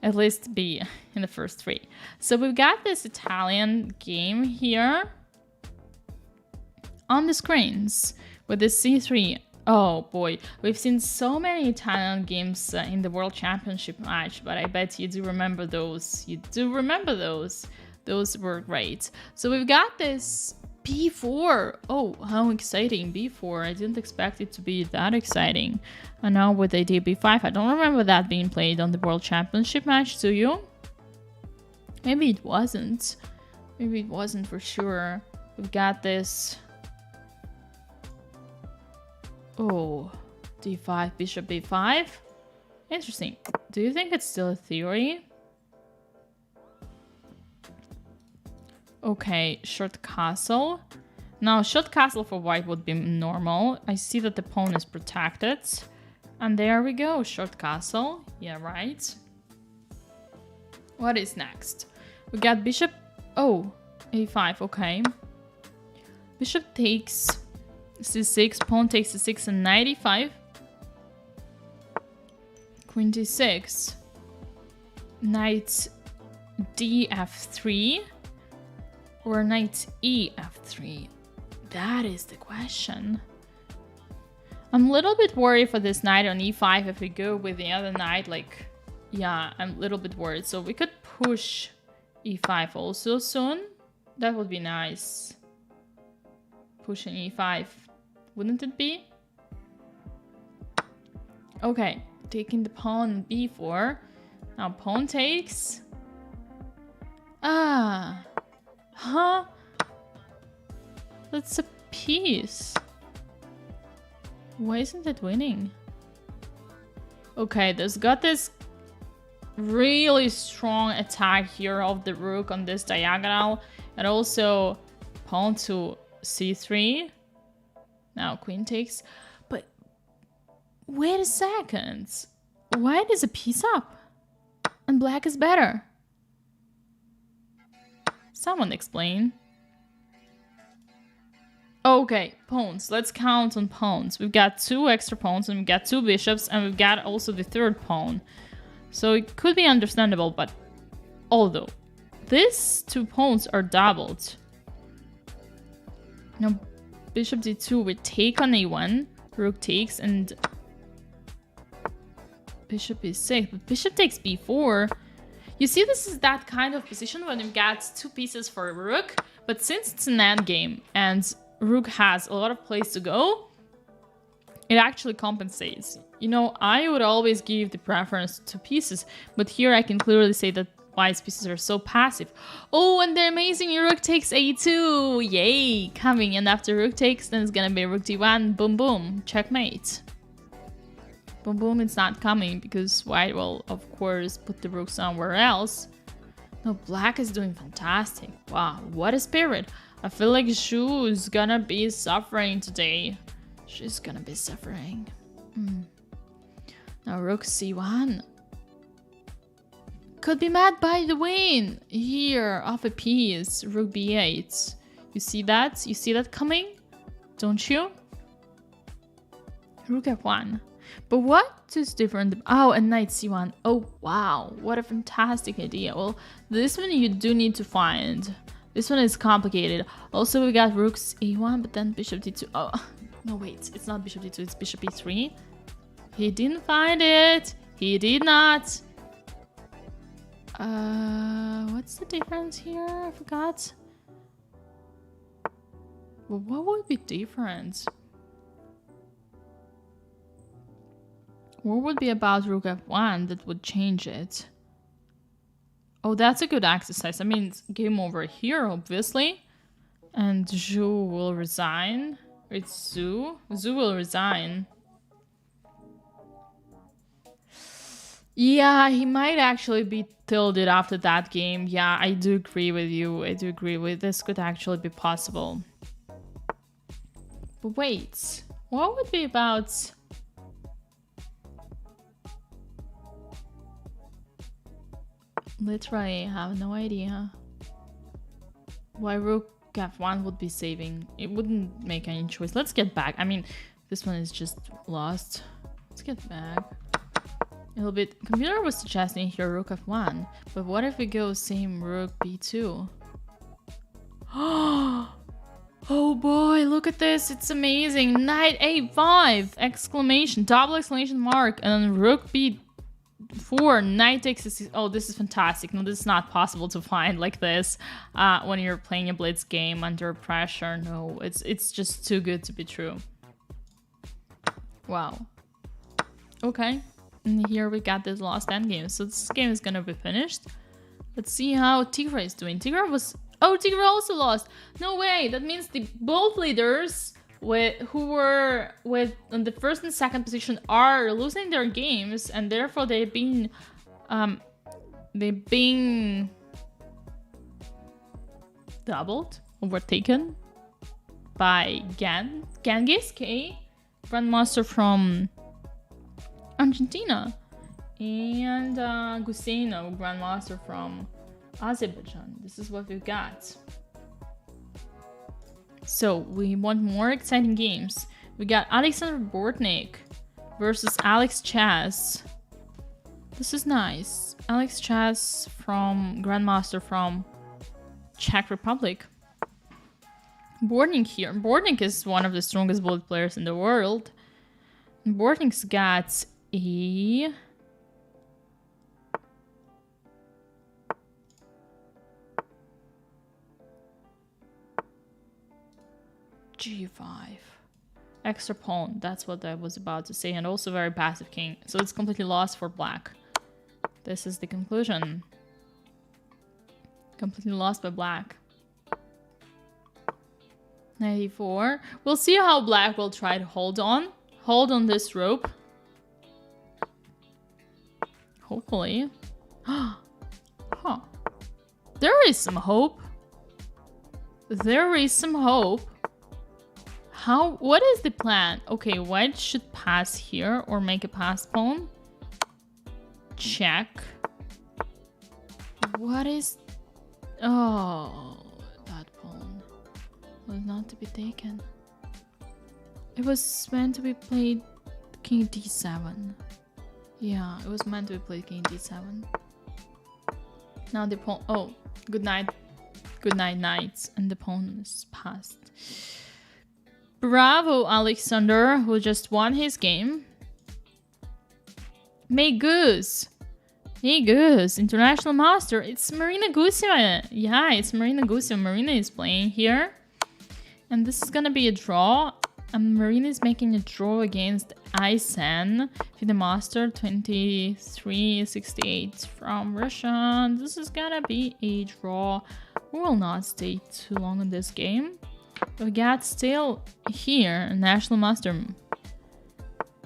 at least be in the first 3. So we've got this Italian game here on the screens with the C3. Oh boy, we've seen so many Italian games in the World Championship match, but I bet you do remember those. You do remember those. Those were great. So we've got this B4. Oh, how exciting. B4. I didn't expect it to be that exciting. And now with idea B5. I don't remember that being played on the World Championship match, do you? Maybe it wasn't. Maybe it wasn't for sure. We've got this... Oh, D5, Bishop B5. Interesting. Do you think it's still a theory? Okay, short castle. Now, short castle for white would be normal. I see that the pawn is protected. And there we go, short castle. Yeah, right. What is next? We got bishop... Oh, a5, okay. Bishop takes c6, pawn takes c6 and knight e5. Queen d6. Knight df3. Or knight ef3? That is the question. I'm a little bit worried for this knight on e5 if we go with the other knight, like... Yeah, I'm a little bit worried. So we could push e5 also soon. That would be nice. Pushing e5. Wouldn't it be? Okay, taking the pawn b4. Now pawn takes. Ah... Huh? That's a piece. Why isn't it winning? Okay, there's got this really strong attack here of the rook on this diagonal. And also pawn to c3. Now queen takes. But wait a second. White is a piece up. And black is better. Someone explain. Okay, pawns. Let's count on pawns. We've got 2 extra pawns and we've got 2 bishops and we've got also the 3rd pawn. So it could be understandable, but although these 2 pawns are doubled. Now bishop d2 we take on a1, rook takes, and bishop e6, but bishop takes b4. You see, this is that kind of position when you've got 2 pieces for a rook, but since it's an endgame and rook has a lot of place to go, it actually compensates. You know, I would always give the preference to pieces, but here I can clearly say that white's pieces are so passive. Oh, and the amazing rook takes a2. Yay, coming. And after rook takes, then it's gonna be rook d1. Boom, boom. Checkmate. Boom, boom, it's not coming because white will, of course, put the rook somewhere else. No, black is doing fantastic. Wow, what a spirit. I feel like Zhu is gonna be suffering today. She's gonna be suffering. Now rook c1. Could be mad by the win. Here, off a piece. Rook b8. You see that? You see that coming? Don't you? Rook f1. But what is different? Oh, and knight c1. Oh, wow. What a fantastic idea. Well, this one you do need to find. This one is complicated. Also, we got rooks a1, but then bishop d2. Oh, no, wait. It's not bishop d2. It's bishop e3. He didn't find it. He did not. What's the difference here? I forgot. Well, what would be different? What would be about rook f1 that would change it? Oh, that's a good exercise. I mean, it's game over here, obviously. And Zhu will resign. It's Zhu. Zhu will resign. Yeah, he might actually be tilted after that game. Yeah, I do agree with you. I do agree with this could actually be possible. But wait, what would be about... Literally, I have no idea why rook f1 would be saving. It wouldn't make any choice. Let's get back. I mean, this one is just lost. Let's get back. A little bit. Computer was suggesting here rook f1, but what if we go same rook b2? Oh boy, look at this. It's amazing. Knight a5! Exclamation, double exclamation mark, and then rook b4, knight takes a... Oh, this is fantastic. No, this is not possible to find like this when you're playing a blitz game under pressure. No, it's just too good to be true. Wow. Okay. And here we got this last endgame. So this game is gonna be finished. Let's see how Tigra is doing. Tigra was... Oh, Tigra also lost. No way. That means the both leaders who were on the first and second position are losing their games, and therefore they've been doubled, overtaken by Genghis K, Grandmaster from Argentina, and Gusino, Grandmaster from Azerbaijan. This is what we've got. So we want more exciting games. We got Alexander Bortnik versus Alex Chess. This is nice. Alex Chess from Grandmaster from Czech Republic. Bortnik here. Bortnik is one of the strongest bullet players in the world. Bortnik's got a... G5. Extra pawn. That's what I was about to say. And also very passive king. So it's completely lost for black. This is the conclusion. Completely lost by black. 94. We'll see how black will try to hold on. Hold on this rope. Hopefully. Huh. There is some hope. There is some hope. What is the plan? Okay, white should pass here or make a pass pawn. Check. What is... Oh, that pawn was not to be taken. It was meant to be played king d7. Yeah, it was meant to be played king d7. Now the pawn... Oh, good night. Good night, knights. And the pawn is passed. Bravo, Alexander, who just won his game. May Goose. Hey Goose, International Master. It's Marina Guseva. Yeah, it's Marina Guseva. Marina is playing here. And this is gonna be a draw. And Marina is making a draw against Isen. FIDE Master 2368 from Russia. This is gonna be a draw. We will not stay too long in this game. We got still here National Master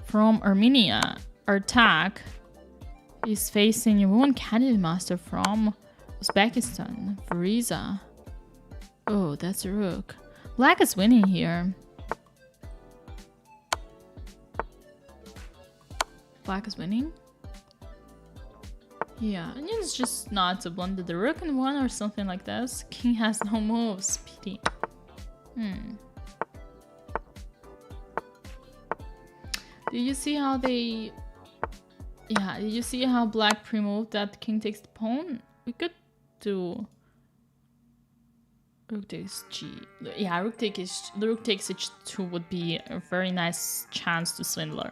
from Armenia. Artak is facing a woman candidate master from Uzbekistan, Fariza. Oh, that's a rook. Black is winning here. Black is winning. Yeah, and it's just not to blunder the rook in one or something like this. King has no moves. Pity. Did you see how they... Yeah, did you see how black pre-moved that king takes the pawn? We could do... Rook takes g... Yeah, rook takes h2 would be a very nice chance to swindler.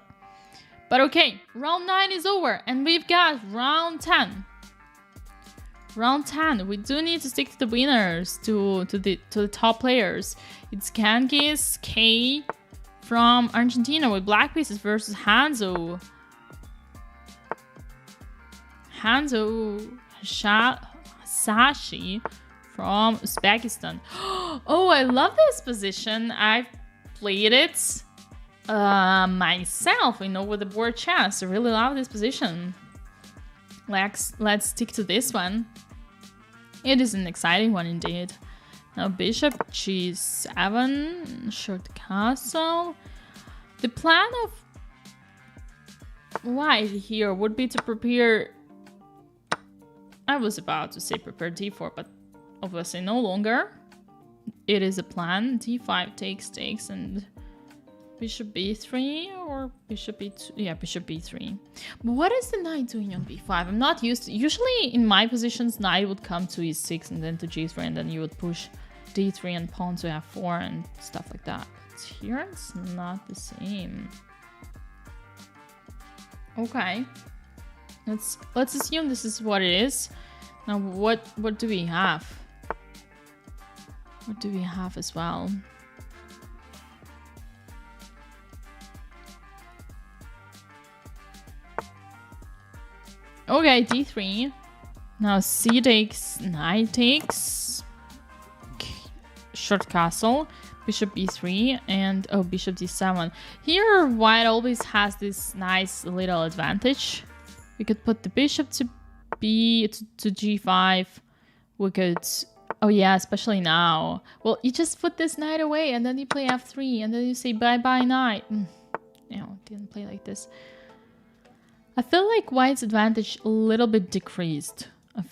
But okay, round 9 is over and we've got round 10. Round 10, we do need to stick to the winners, to the top players. It's Kankis K from Argentina with black pieces versus Hanzo. Sashi from Uzbekistan. Oh, I love this position. I've played it myself, with the board chess. I really love this position. Let's stick to this one. It is an exciting one indeed. Now bishop g7, short castle. The plan of white here would be to prepare... I was about to say prepare d4, but obviously no longer. It is a plan. d5 takes, and bishop b3 or bishop b2. Yeah, bishop b3. But what is the knight doing on b5? I'm not used to... Usually in my positions, knight would come to e6 and then to g3, and then you would push d3 and pawn to f4 and stuff like that. But here it's not the same. Okay. Let's assume this is what it is. Now what do we have? What do we have as well? Okay, d3. Now c takes, knight takes, short castle, bishop b3, and oh, bishop d7. Here white always has this nice little advantage. We could put the bishop to g5. We could, oh yeah, especially now. Well, you just put this knight away and then you play f3 and then you say bye-bye knight. No, didn't play like this. I feel like white's advantage a little bit decreased. I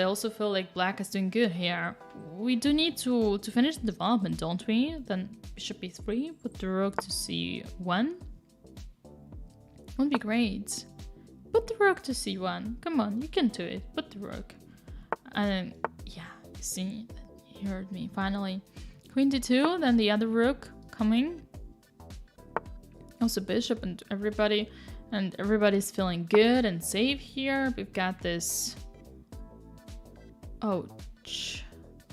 also feel like black is doing good here. We do need to finish the development, don't we? Then bishop b3, put the rook to c1. Would be great. Put the rook to c1. Come on, you can do it. Put the rook. And yeah, see, you heard me. Finally, queen d2. Then the other rook coming. Also bishop and everybody's feeling good and safe here. We've got this. Oh,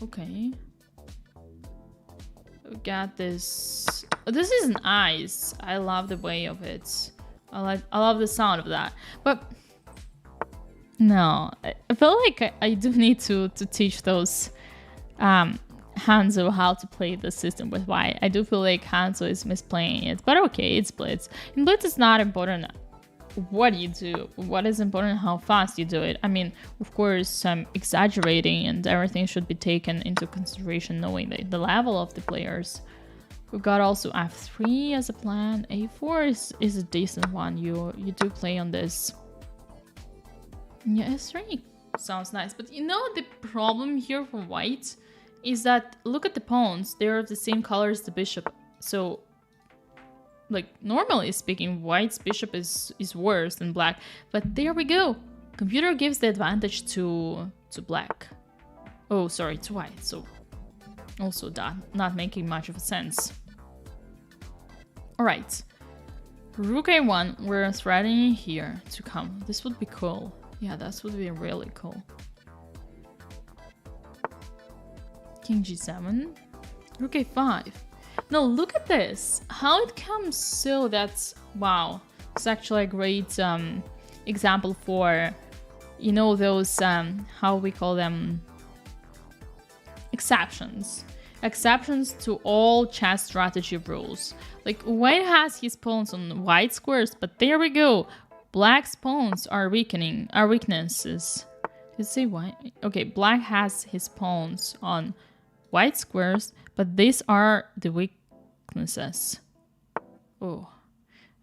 okay. We got this. This is nice. I love the way of it. I love the sound of that. But no, I feel like I do need to teach those Hanzo how to play the system with white. I do feel like Hanzo is misplaying it, but okay, it's blitz. In blitz, it's not important what you do. What is important, how fast you do it. I mean, of course, I'm exaggerating, and everything should be taken into consideration, knowing the level of the players. We've got also f3 as a plan. a4 is a decent one. You do play on this. Yeah, s3 sounds nice, but the problem here for white is that, look at the pawns, they're of the same color as the bishop. So, like, normally speaking, white's bishop is worse than black. But there we go. Computer gives the advantage to black. Oh, sorry, to white. So, also that not making much of a sense. Alright. Rook a1, we're threatening here to come. This would be cool. Yeah, that would be really cool. King g7, rook a5. No, look at this. How it comes so that's... Wow. It's actually a great example for, you know, those, how we call them, exceptions. Exceptions to all chess strategy rules. Like, white has his pawns on white squares, but there we go. Black's pawns are weakening, are weaknesses. Did it say white? Okay, black has his pawns on white squares, but these are the weaknesses. Oh,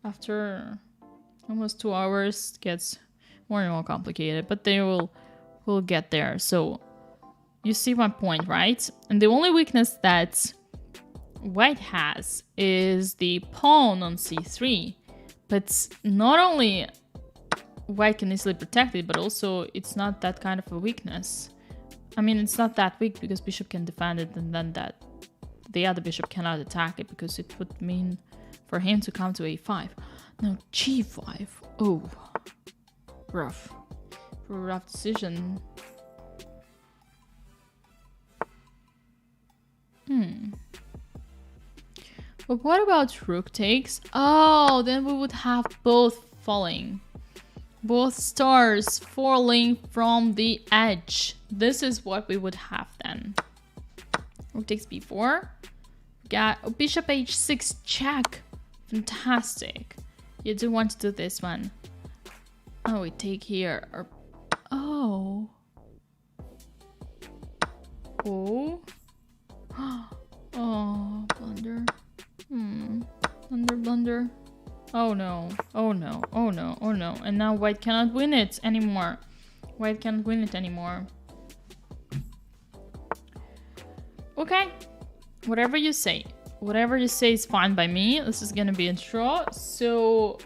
after almost 2 hours, it gets more and more complicated, but they will get there. So you see my point, right? And the only weakness that white has is the pawn on c3. But not only white can easily protect it, but also it's not that kind of a weakness. I mean, it's not that weak because bishop can defend it, and then that the other bishop cannot attack it because it would mean for him to come to a5. Now g5. Oh, rough. Rough decision. But what about rook takes? Oh, then we would have both falling. Both stars falling from the edge. This is what we would have then. Rook takes b4. Got bishop h6 check. Fantastic. You do want to do this one. Oh, we take here. Or, oh. Oh. Oh, blunder. Blunder. Oh no. Oh no. Oh no. Oh no. And now white cannot win it anymore. White can't win it anymore. Okay. Whatever you say. Whatever you say is fine by me. This is gonna be a draw. So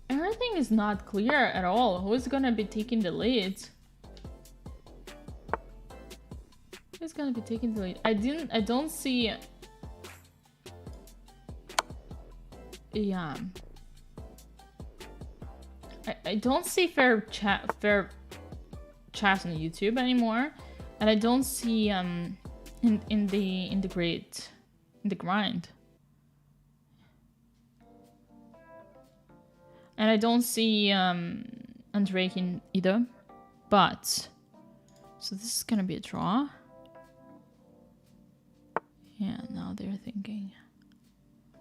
everything is not clear at all. Who is gonna be taking the lead? Who's gonna be taking the lead? I don't see. Yeah. I don't see fair chess on YouTube anymore, and I don't see in the grind, and I don't see Andreikin either. But so this is gonna be a draw. Yeah, now they're thinking.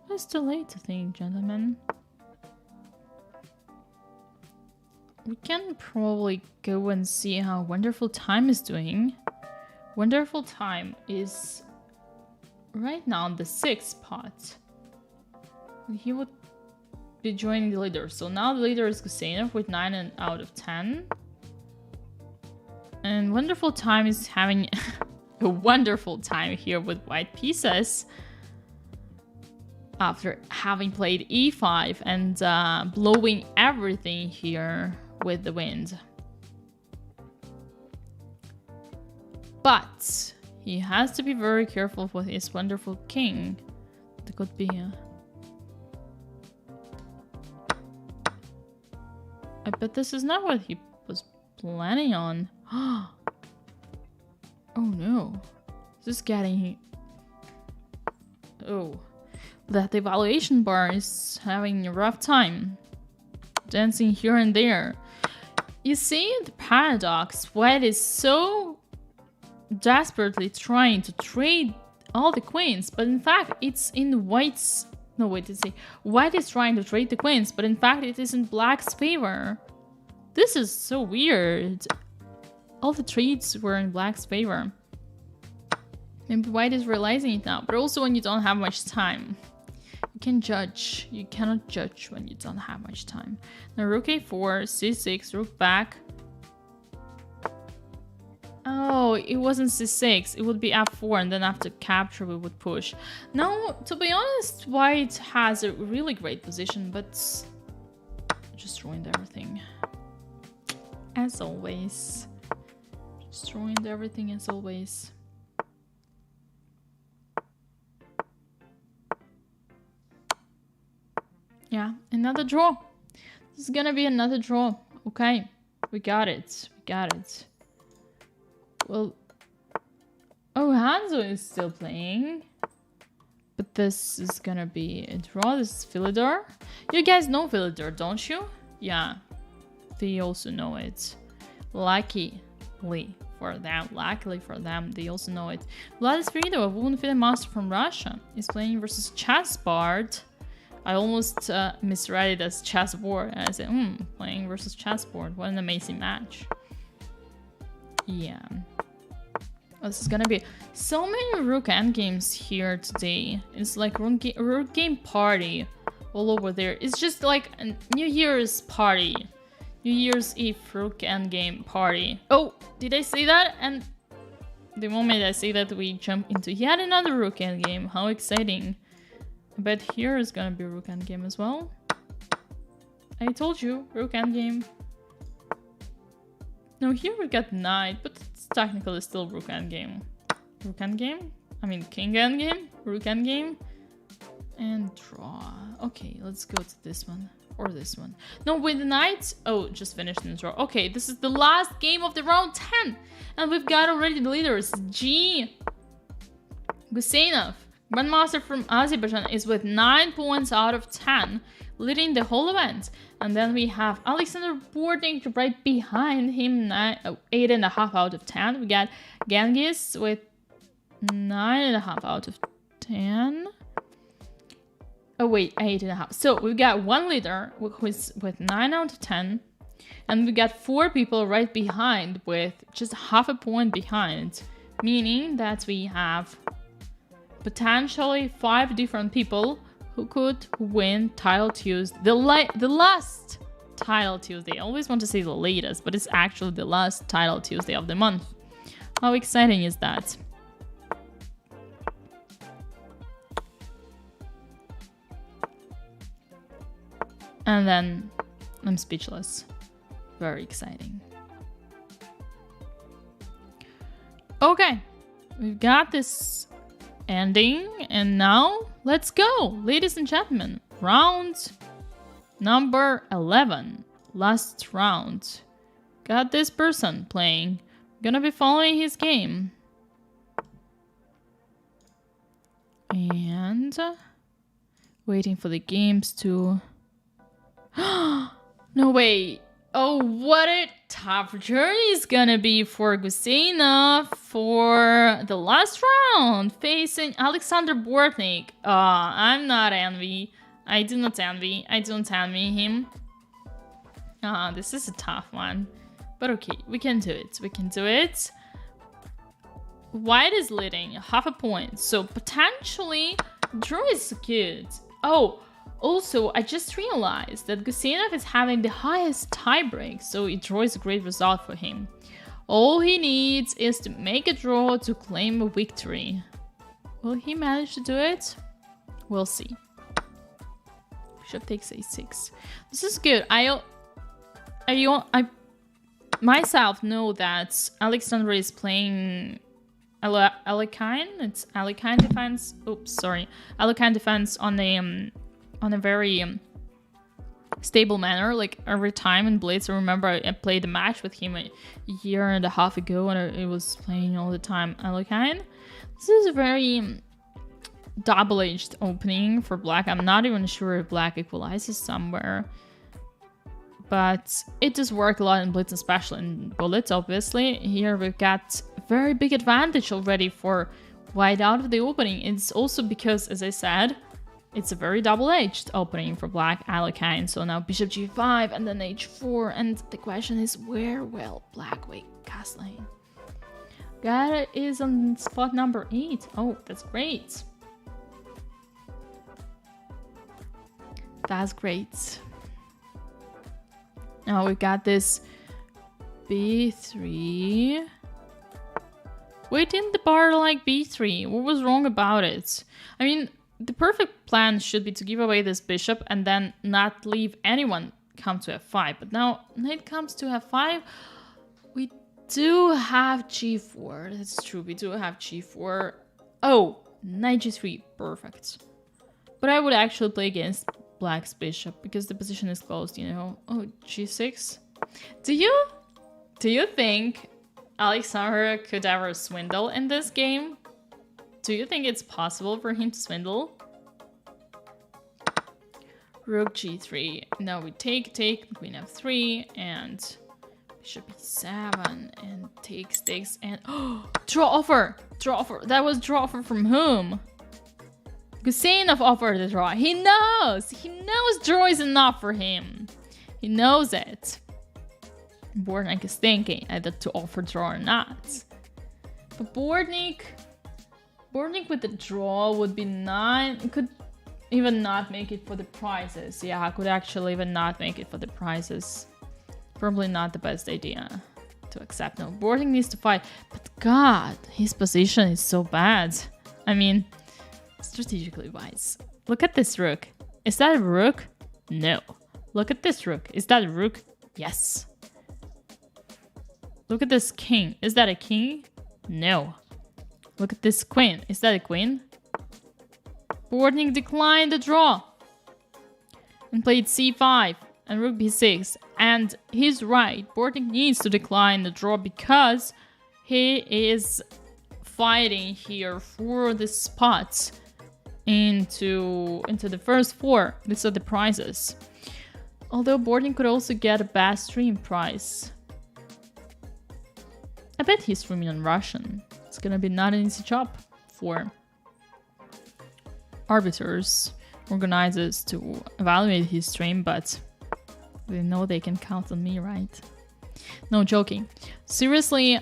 It's too late to think, gentlemen. We can probably go and see how Wonderful Time is doing. Wonderful Time is right now in the 6th spot. He would be joining the leader. So now the leader is Gusenov with 9 out of 10. And Wonderful Time is having a wonderful time here with white pieces. After having played e5 and blowing everything here with the wind. But he has to be very careful with his wonderful king. That could be I bet this is not what he was planning on. Oh no. This is getting... Oh. That evaluation bar is having a rough time. Dancing here and there. You see the paradox. White is so desperately trying to trade all the queens, but in fact it's in white's... No, wait, let's see. White is trying to trade the queens, but in fact it is in black's favor. This is so weird. All the trades were in black's favor. Maybe white is realizing it now, but also when you don't have much time. You can judge. You cannot judge when you don't have much time. Now rook a4, c6, rook back. Oh, it wasn't c6. It would be f4, and then after capture we would push. Now, to be honest, white has a really great position, but just ruined everything. As always. Just ruined everything as always. Yeah, another draw. This is gonna be another draw. Okay, we got it. We got it. Well, oh, Hanzo is still playing. But this is gonna be a draw. This is Philidor. You guys know Philidor, don't you? Yeah. They also know it. Luckily for them, they also know it. Vladis Frido, a woman-fitted master from Russia, is playing versus Chessbard. I almost misread it as chessboard, and I said, playing versus chessboard. What an amazing match. Yeah. This is gonna be so many rook endgames here today. It's like rook game party all over there. It's just like a New Year's party. New Year's Eve rook endgame party. Oh, did I say that? And the moment I say that, we jump into yet another rook endgame. How exciting. I bet here is gonna be rook endgame as well. I told you, rook endgame. No, here we got knight, but it's technically still rook endgame. Rook endgame? I mean king endgame? Rook endgame? And draw. Okay, let's go to this one. Or this one. No, with the knight. Oh, just finished in the draw. Okay, this is the last game of the round 10. And we've got already the leaders. G. Guseynov, Grandmaster from Azerbaijan, is with 9 points out of 10, leading the whole event. And then we have Alexander Bording right behind him, 8.5 out of 10. We got Genghis with 9.5 out of 10. Oh wait, 8.5. So we got one leader who's with 9 out of 10. And we got 4 people right behind with just half a point behind. Meaning that we have potentially 5 different people who could win Title Tuesday. The last Title Tuesday. I always want to say the latest, but it's actually the last Title Tuesday of the month. How exciting is that? And then I'm speechless. Very exciting. Okay, we've got this ending, and now let's go, ladies and gentlemen. Round number 11, last round. Got this person playing. Gonna be following his game. And waiting for the games to... No way. Oh, what a tough journey it's gonna be for Guseynov for the last round, facing Alexander Bortnik. I'm not envy. I do not envy. I don't envy him. This is a tough one. But okay, we can do it. We can do it. White is leading, half a point. So potentially, draw is good. Oh, also, I just realized that Guseynov is having the highest tiebreak, so a draw is a great result for him. All he needs is to make a draw to claim a victory. Will he manage to do it? We'll see. Bishop takes a6. This is good. I myself know that Alexander is playing Alekhine. It's Alekhine defense. Oops, sorry. Alekhine defense on a very stable manner. Like every time in Blitz, I remember I played a match with him a year and a half ago, and I was playing all the time Alekhine. This is a very double-edged opening for black. I'm not even sure if black equalizes somewhere, but it does work a lot in Blitz, especially in bullets, obviously. Here we've got a very big advantage already for white out of the opening. It's also because, as I said, it's a very double-edged opening for black Alekhine. So now bishop g5 and then h4, and the question is, where will black win castling? Gara is on spot number 8. Oh, that's great. That's great. Now we got this b3. Why didn't the bar like b3? What was wrong about it? I mean, the perfect plan should be to give away this bishop and then not leave anyone come to f5. But now knight comes to f5. We do have g4. That's true. We do have g4. Oh, knight g3. Perfect. But I would actually play against black's bishop because the position is closed, you know. Oh, g6. Do you think Alexander could ever swindle in this game? Do you think it's possible for him to swindle? Rook g3. Now we take, queen f3, and bishop e7, and takes, and draw offer. That was draw offer from whom? Guseynov offered the draw. He knows draw is enough for him. He knows it. Bortnik is thinking either to offer draw or not. But Bortnik with the draw would be 9. Could even not make it for the prizes. Yeah, I could actually even not make it for the prizes. Probably not the best idea to accept. No, Bortnik needs to fight. But God, his position is so bad. I mean, strategically wise. Look at this rook. Is that a rook? No. Look at this rook. Is that a rook? Yes. Look at this king. Is that a king? No. Look at this queen. Is that a queen? Bortnik declined the draw and played c5 and rook b6. And he's right. Bortnik needs to decline the draw because he is fighting here for the spots into the first 4. These are the prizes. Although Bortnik could also get a bad stream prize. I bet he's streaming on Russian. It's gonna be not an easy job for arbiters, organizers to evaluate his stream, but they know they can count on me, right? No, joking. Seriously,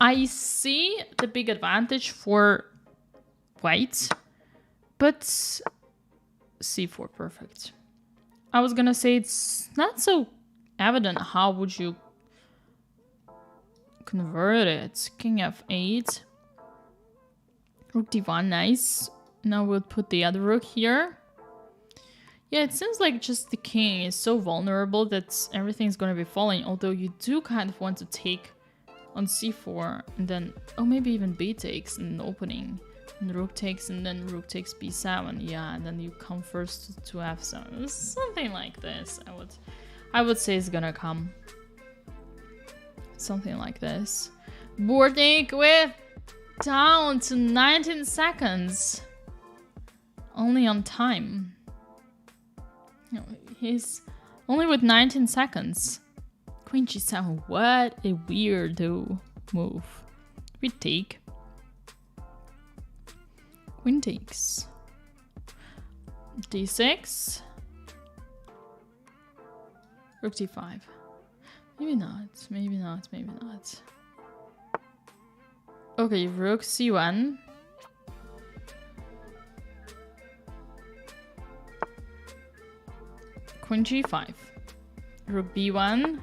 I see the big advantage for white, but c4 perfect. I was gonna say it's not so evident. How would you convert it? King f8. Rook d1, nice. Now we'll put the other rook here. Yeah, it seems like just the king is so vulnerable that everything's gonna be falling. Although you do kind of want to take on c4 and then, oh, maybe even b takes in opening. And rook takes and then rook takes b7. Yeah, and then you come first to f7. Something like this. I would say it's gonna come. Something like this. Bortnik with down to 19 seconds. Only on time. No, he's only with 19 seconds. Queen g7. What a weirdo move. We take. Queen takes. d6. Rook d5. Maybe not. Maybe not. Maybe not. Okay, rook c1. Queen g5. Rook b1.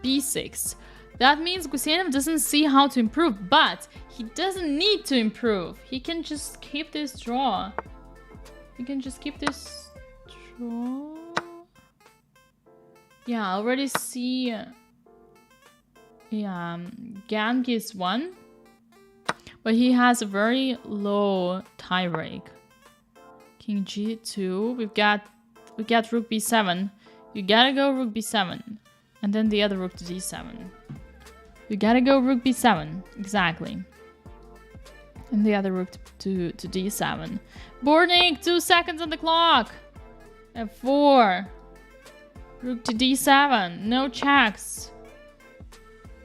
b6. That means Guseynov doesn't see how to improve, but he doesn't need to improve. He can just keep this draw. He can just keep this draw. Yeah, I already see. Yeah, Gangi is 1, but he has a very low tie break. King g2. We got rook b7. You gotta go rook b7, and then the other rook to d7. You gotta go rook b7, exactly. And the other rook to d7. Bortnik, 2 seconds on the clock. f4. Rook to d7, no checks.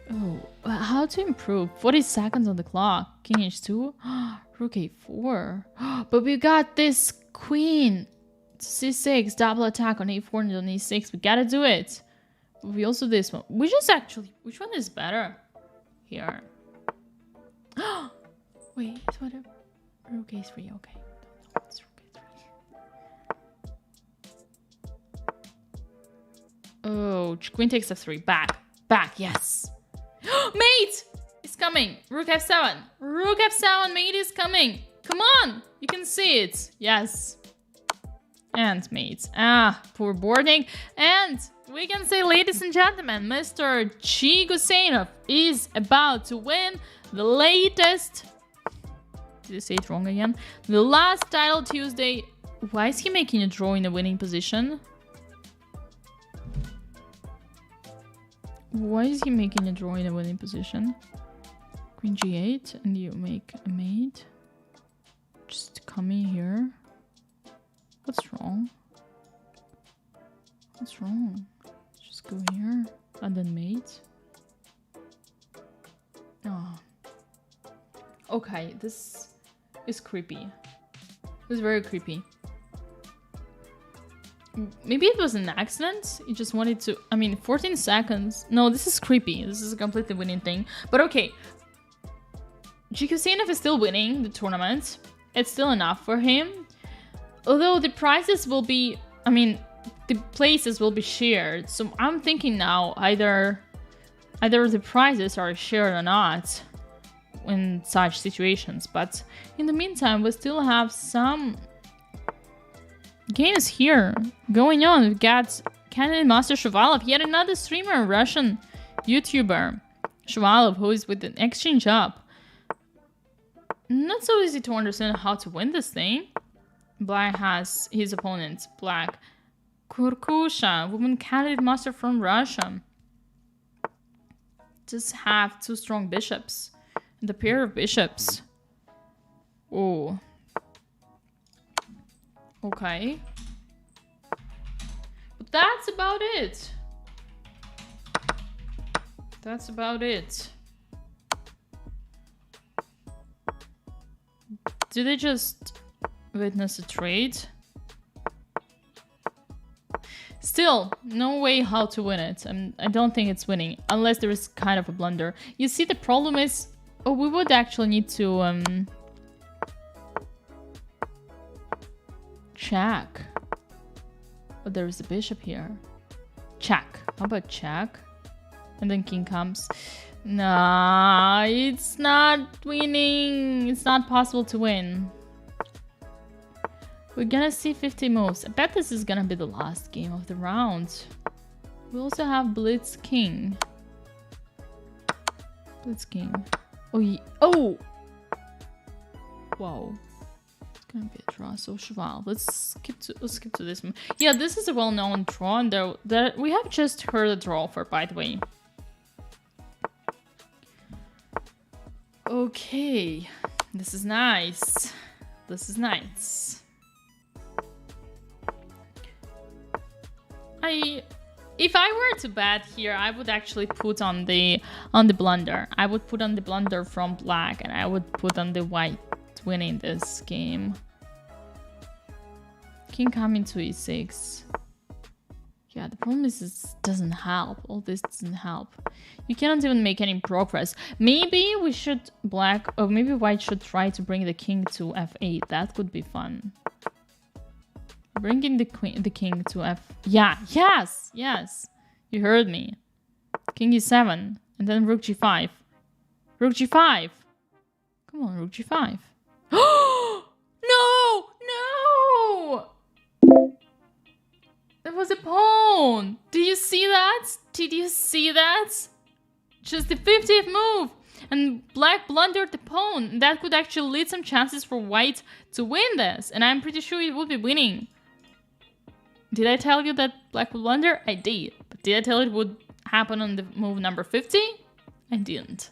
Oh, how to improve? 40 seconds on the clock. King h2. Rook a4. But we got this queen. c6, double attack on a4 and on e6. We gotta do it. We also this one. Which one is better here? Wait, what? Rook a3, okay. No, it's rook a3. Oh, queen takes f3. Back, yes. Mate is coming. Rook f7. Rook f7, mate is coming. Come on, you can see it. Yes. And mate. Poor Bortnik. And we can say, ladies and gentlemen, Mr. Guseynov is about to win the latest. Did I say it wrong again? The last title Tuesday. Why is he making a draw in a winning position? Why is he making a draw in a winning position? Queen g8, and you make a mate. Just come in here. What's wrong? What's wrong? Just go here and then mate. Oh. Okay, this is creepy. It's very creepy. Maybe it was an accident. He just wanted to... I mean, 14 seconds. No, this is creepy. This is a completely winning thing. But okay. Chesscom is still winning the tournament. It's still enough for him. Although the prizes will be... I mean, the places will be shared. So I'm thinking now either the prizes are shared or not in such situations. But in the meantime, we still have some... games here going on. We've got Candidate Master Shuvalov, yet another streamer, Russian YouTuber Shuvalov, who is with an exchange up. Not so easy to understand how to win this thing. Black has his opponent, Black Kurkusha, woman candidate master from Russia. Just have two strong bishops. And the pair of bishops. Oh. Okay. But that's about it. That's about it. Did they just witness a trade? Still, no way how to win it. I don't think it's winning, unless there is kind of a blunder. You see, the problem is... Oh, we would actually need to... check. But there is a bishop here. Check. How about check? And then king comes. Nah, it's not winning. It's not possible to win. We're gonna see 50 moves. I bet this is gonna be the last game of the round. We also have Blitz King. Blitz King. Oh, oh! Whoa. It's gonna be a draw. So Cheval. Let's skip to this one. Yeah, this is a well-known draw, and that we have just heard a draw for, by the way. Okay, this is nice. This is nice. If I were to bet here, I would actually put on the blunder. I would put on the blunder from black, and I would put on the white winning this game. King coming to e6. Yeah, the problem is it doesn't help. All this doesn't help. You cannot even make any progress. Maybe we should maybe white should try to bring the king to f8. That could be fun. Bringing the king to f... Yeah, yes, yes. You heard me. King e7. And then rook g5. Rook g5. Come on, rook g5. No! No! That was a pawn. Did you see that? Did you see that? Just the 50th move. And black blundered the pawn. That could actually lead some chances for white to win this. And I'm pretty sure it would be winning. Did I tell you that black would blunder? I did. But did I tell it would happen on the move number 50? I didn't.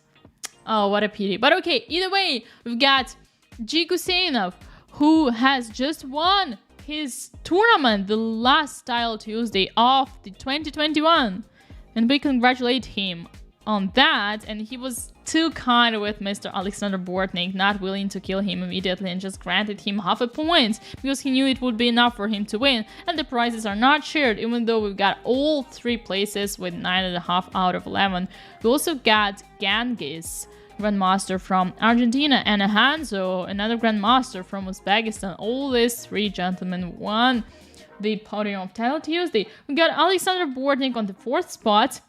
Oh, what a pity. But okay, either way, we've got Chesscom, who has just won his tournament, the last Tile Tuesday of the 2021. And we congratulate him on that. And he was too kind with Mr. Alexander Bortnik, not willing to kill him immediately and just granted him half a point because he knew it would be enough for him to win. And the prizes are not shared, even though we've got all 3 places with 9.5 out of 11. We also got Genghis, Grandmaster from Argentina, and Hanzo, another Grandmaster from Uzbekistan. All these 3 gentlemen won the podium of Tile Tuesday. We got Alexander Bortnik on the 4th spot.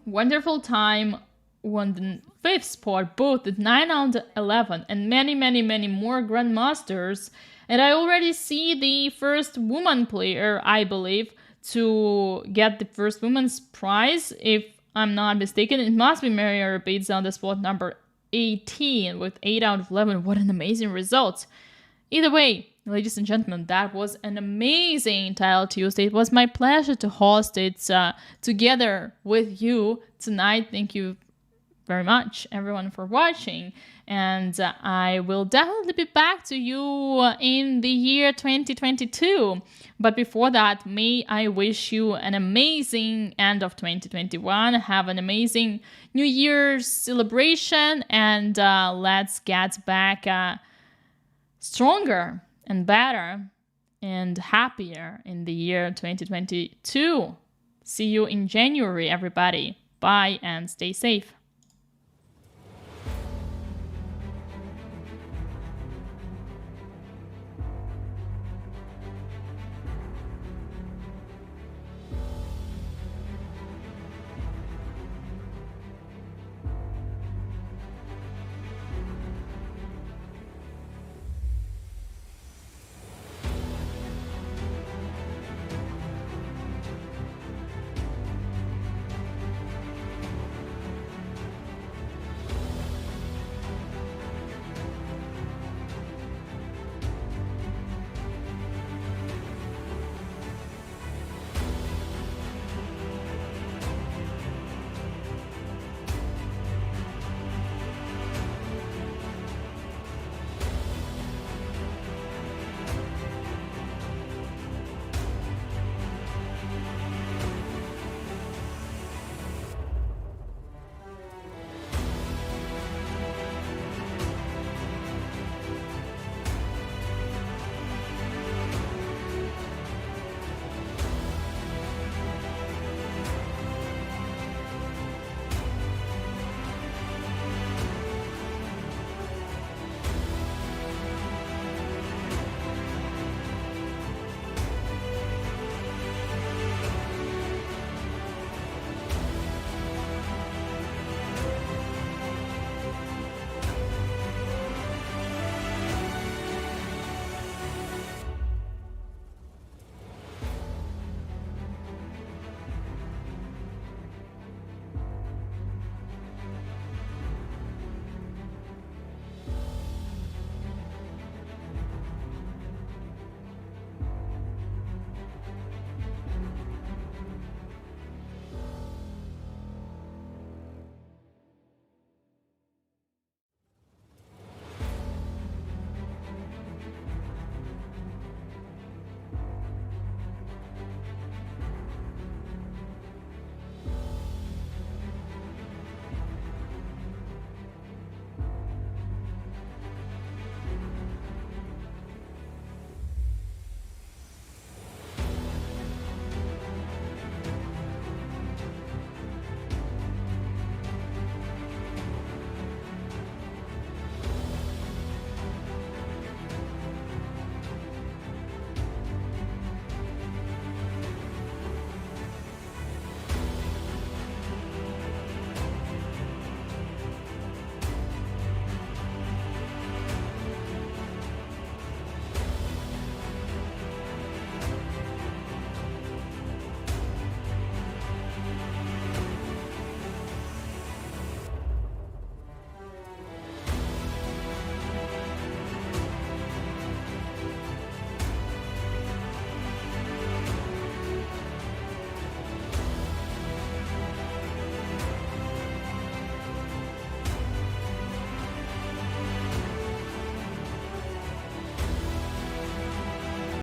Wonderful time won the 5th spot, both at 9 out of 11, and many, many, many more Grandmasters. And I already see the first woman player, I believe, to get the first women's prize. If I'm not mistaken, it must be Maria Rabidze on the spot number 18 with 8 out of 11. What an amazing result. Either way, ladies and gentlemen, that was an amazing Title Tuesday. It was my pleasure to host it together with you tonight. Thank you very much, everyone, for watching. And I will definitely be back to you in the year 2022. But before that, may I wish you an amazing end of 2021. Have an amazing New Year's celebration. And let's get back stronger and better and happier in the year 2022. See you in January, everybody. Bye and stay safe.